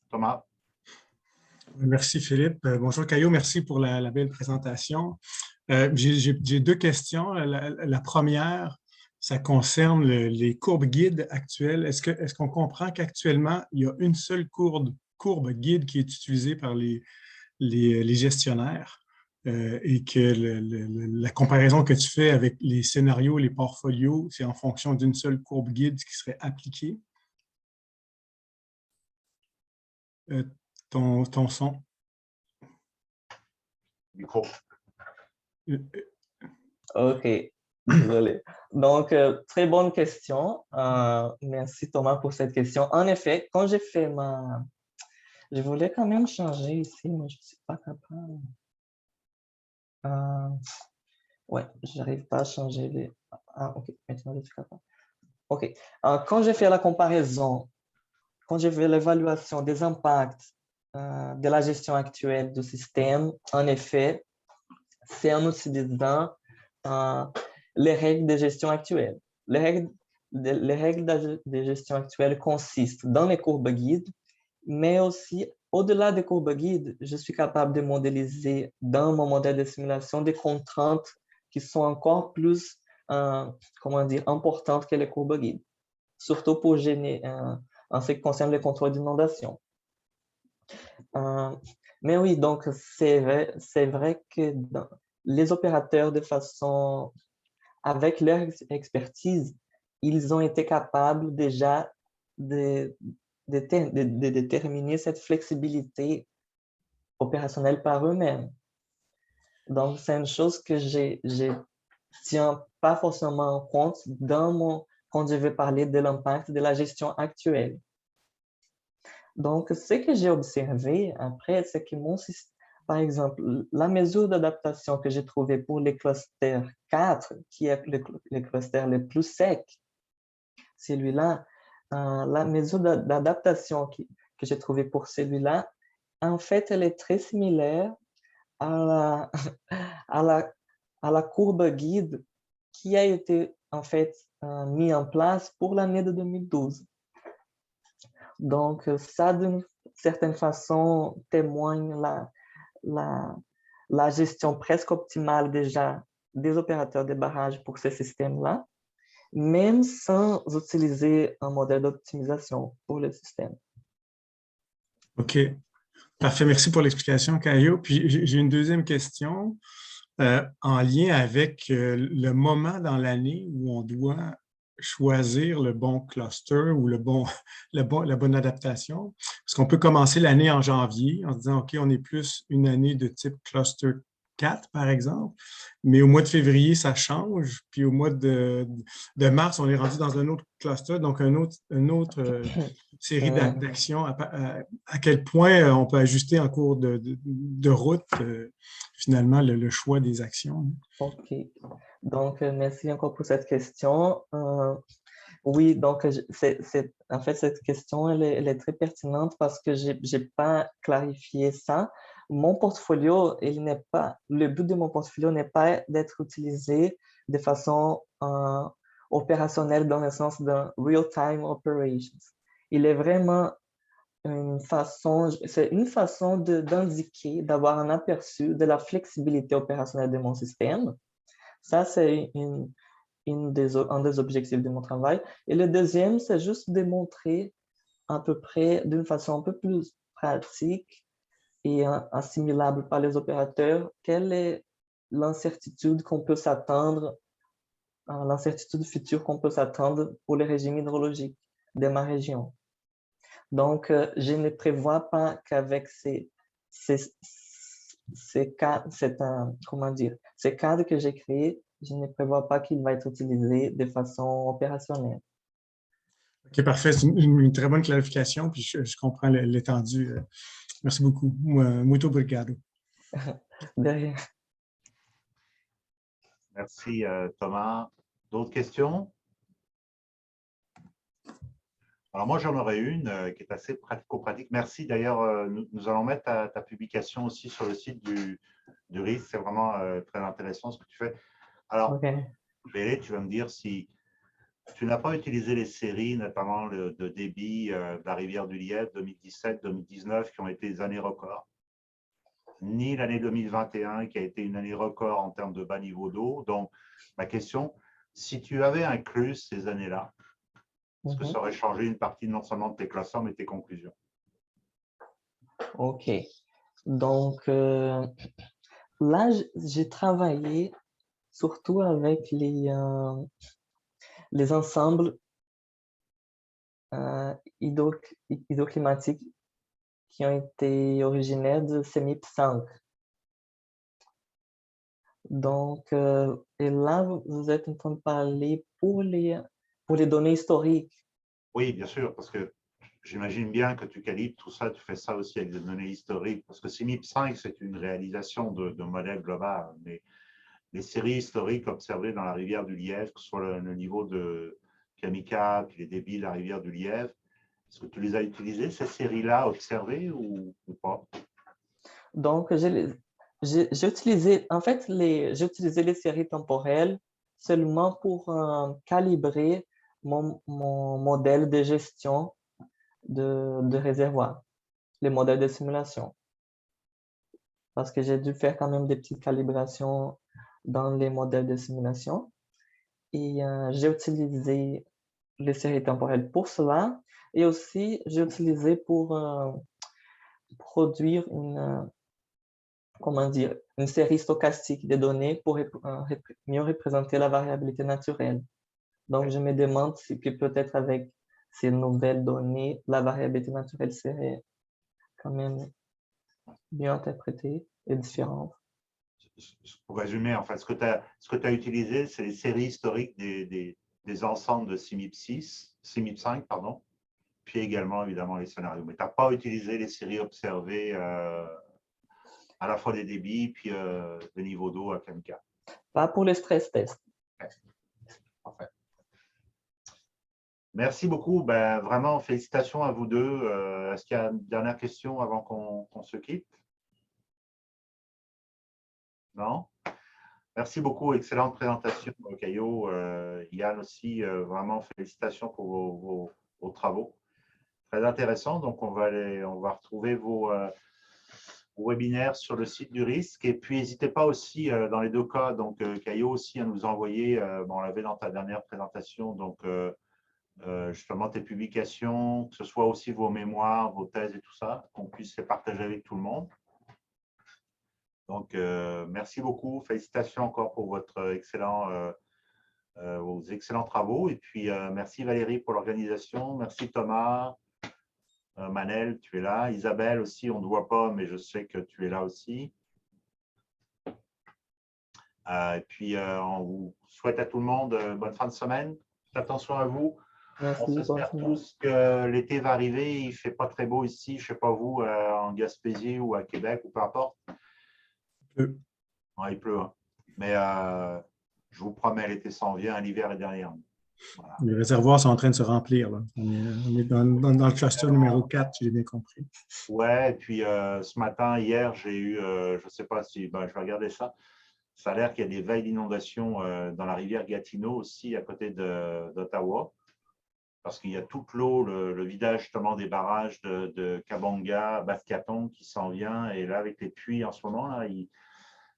Thomas? Merci Philippe. Bonjour Caio, merci pour la belle présentation. J'ai deux questions. La première, ça concerne les courbes guides actuelles. Est-ce qu'on comprend qu'actuellement, il y a une seule courbe guide qui est utilisée par les gestionnaires et que la comparaison que tu fais avec les scénarios, les portfolios, c'est en fonction d'une seule courbe guide qui serait appliquée? Ton son. Micro. OK, désolé. Donc, très bonne question. Merci Thomas pour cette question. En effet, quand j'ai fait Je voulais quand même changer ici, mais je ne suis pas capable. Ouais, je n'arrive pas à changer les... Ah, OK, maintenant je suis capable. OK. Quand j'ai fait la comparaison, quand j'ai fait l'évaluation des impacts de la gestion actuelle du système, en effet, c'est en utilisant les règles de gestion actuelles. Les règles de gestion actuelles consistent dans les courbes guides, mais aussi, au-delà des courbes guides, je suis capable de modéliser dans mon modèle de simulation des contraintes qui sont encore plus, importantes que les courbes guides, surtout pour gêner en ce qui concerne le contrôle d'inondation. Mais oui, donc c'est vrai que les opérateurs, avec leur expertise, ils ont été capables déjà de déterminer cette flexibilité opérationnelle par eux-mêmes. Donc, c'est une chose que je tiens pas forcément en compte quand je vais parler de l'impact de la gestion actuelle. Donc, ce que j'ai observé après, c'est que par exemple, la mesure d'adaptation que j'ai trouvée pour les clusters 4, qui est le cluster le plus sec, celui-là, la mesure d'adaptation que j'ai trouvée pour celui-là, en fait, elle est très similaire à la courbe guide qui a été en fait mis en place pour l'année de 2012. Donc, ça, d'une certaine façon, témoigne la gestion presque optimale déjà des opérateurs de barrage pour ces systèmes-là, même sans utiliser un modèle d'optimisation pour le système. OK. Parfait. Merci pour l'explication, Caio. Puis j'ai une deuxième question en lien avec le moment dans l'année où on doit choisir le bon cluster ou la bonne adaptation. Parce qu'on peut commencer l'année en janvier en se disant, OK, on est plus une année de type cluster 4, par exemple, mais au mois de février, ça change, puis au mois de mars, on est rendu dans un autre cluster, donc une autre série d'actions. À quel point on peut ajuster en cours de route, finalement, le choix des actions? OK. Donc, merci encore pour cette question. Oui, donc, en fait, cette question, elle est très pertinente parce que je n'ai pas clarifié ça. Mon portfolio, le but de mon portfolio n'est pas d'être utilisé de façon opérationnelle dans le sens d'un real-time operations. Il est vraiment c'est une façon d'indiquer, d'avoir un aperçu de la flexibilité opérationnelle de mon système. Ça, c'est un des objectifs de mon travail. Et le deuxième, c'est juste de montrer à peu près d'une façon un peu plus pratique et assimilable par les opérateurs quelle est l'incertitude qu'on peut s'attendre, l'incertitude future qu'on peut s'attendre pour les régimes hydrologiques de ma région. Donc, je ne prévois pas qu'avec ces cadres que j'ai créés, je ne prévois pas qu'il va être utilisé de façon opérationnelle. OK, parfait. C'est une très bonne clarification, puis je comprends l'étendue. Merci beaucoup. Muito obrigado. De rien. Merci, Thomas. D'autres questions? Alors, moi, j'en aurais une qui est assez pratico-pratique. Merci. D'ailleurs, nous allons mettre ta publication aussi sur le site du RIS. C'est vraiment très intéressant ce que tu fais. Alors, Okay. Bélé, tu vas me dire si tu n'as pas utilisé les séries, notamment de débit de la rivière du Lièvre 2017-2019, qui ont été des années records, ni l'année 2021, qui a été une année record en termes de bas niveau d'eau. Donc, ma question, si tu avais inclus ces années-là, est-ce que ça aurait changé une partie non seulement de tes classements, mais de tes conclusions? OK. Donc, là, j'ai travaillé surtout avec les ensembles hydroclimatiques qui ont été originaires de CEMIP 5. Donc, et là, vous êtes en train de parler pour les données historiques. Oui, bien sûr, parce que j'imagine bien que tu calibres tout ça, tu fais ça aussi avec des données historiques, parce que CEMIP 5, c'est une réalisation de modèle global, mais les séries historiques observées dans la rivière du Lièvre, que ce soit le niveau de Kamika, puis les débits de la rivière du Lièvre, est-ce que tu les as utilisées, ces séries-là, observées ou pas? Donc, j'ai utilisé, en fait, j'ai utilisé les séries temporelles seulement pour calibrer mon modèle de gestion de réservoir, les modèles de simulation. Parce que j'ai dû faire quand même des petites calibrations dans les modèles de simulation. Et j'ai utilisé les séries temporelles pour cela. Et aussi, j'ai utilisé pour produire une série stochastique de données pour mieux représenter la variabilité naturelle. Donc, je me demande si peut-être avec ces nouvelles données, la variabilité naturelle serait quand même mieux interprétée et différente. Pour résumer, en fait, ce que tu as utilisé, c'est les séries historiques des ensembles de CIMIP 5, pardon, puis également, évidemment, les scénarios. Mais tu n'as pas utilisé les séries observées à la fois des débits puis des niveaux d'eau à Kamika. Pas pour les stress tests. Ouais. Parfait. Merci beaucoup. Ben, vraiment, félicitations à vous deux. Est-ce qu'il y a une dernière question avant qu'on se quitte? Non? Merci beaucoup. Excellente présentation, Caillot. Yann aussi, vraiment félicitations pour vos travaux. Très intéressant. Donc, on va retrouver vos webinaires sur le site du risque. Et puis, n'hésitez pas aussi dans les deux cas, donc Caillot aussi à nous envoyer, on l'avait dans ta dernière présentation, donc justement tes publications, que ce soit aussi vos mémoires, vos thèses et tout ça, qu'on puisse les partager avec tout le monde. Donc, merci beaucoup. Félicitations encore pour vos excellents travaux. Et puis, merci Valérie pour l'organisation. Merci Thomas. Manel, tu es là. Isabelle aussi, on ne te voit pas, mais je sais que tu es là aussi. Et puis, on vous souhaite à tout le monde bonne fin de semaine. Faites attention à vous. Merci, On s'espère tous que l'été va arriver. Il ne fait pas très beau ici, je ne sais pas vous, en Gaspésie ou à Québec ou peu importe. Il pleut. Hein. Mais je vous promets, l'été s'en vient, l'hiver est derrière. Voilà. Les réservoirs sont en train de se remplir. Là. On est dans le cluster numéro 4, si j'ai bien compris. Ouais, et puis ce matin, hier, j'ai eu, je ne sais pas si, je vais regarder ça. Ça a l'air qu'il y a des veilles d'inondation dans la rivière Gatineau aussi, à côté d'Ottawa. Parce qu'il y a toute l'eau, le vidage justement des barrages de Kabanga, Bascaton qui s'en vient. Et là, avec les pluies en ce moment, là,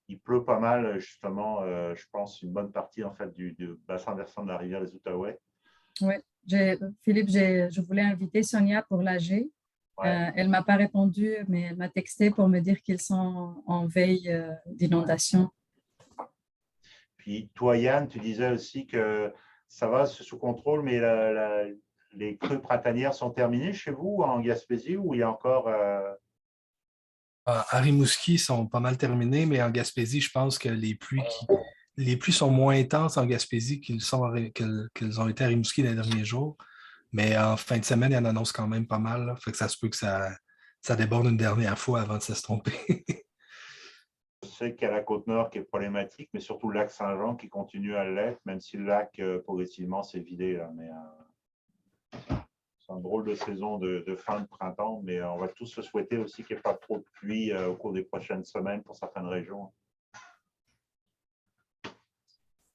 il pleut pas mal, justement, je pense, une bonne partie en fait, du bassin versant de la rivière des Outaouais. Oui, Philippe, je voulais inviter Sonia pour l'AG. Ouais. Elle ne m'a pas répondu, mais elle m'a texté pour me dire qu'ils sont en veille d'inondation. Puis toi, Yann, tu disais aussi que ça va, c'est sous contrôle, mais les crues printanières sont terminées chez vous en Gaspésie ou il y a encore… À Rimouski, sont pas mal terminés, mais en Gaspésie, je pense que les pluies sont moins intenses en Gaspésie qu'elles ont été à Rimouski les derniers jours. Mais en fin de semaine, il y en annonce quand même pas mal. Là. Fait que ça se peut que ça déborde une dernière fois avant de s'estomper. Je sais qu'il y a la Côte-Nord qui est problématique, mais surtout le lac Saint-Jean qui continue à l'être, même si le lac progressivement s'est vidé. Là. Mais c'est un drôle de saison de fin de printemps, mais on va tous se souhaiter aussi qu'il n'y ait pas trop de pluie au cours des prochaines semaines pour certaines régions.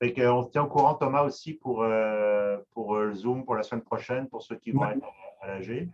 Fait qu'on se tient au courant, Thomas, aussi pour le Zoom pour la semaine prochaine, pour ceux qui vont être à l'AG.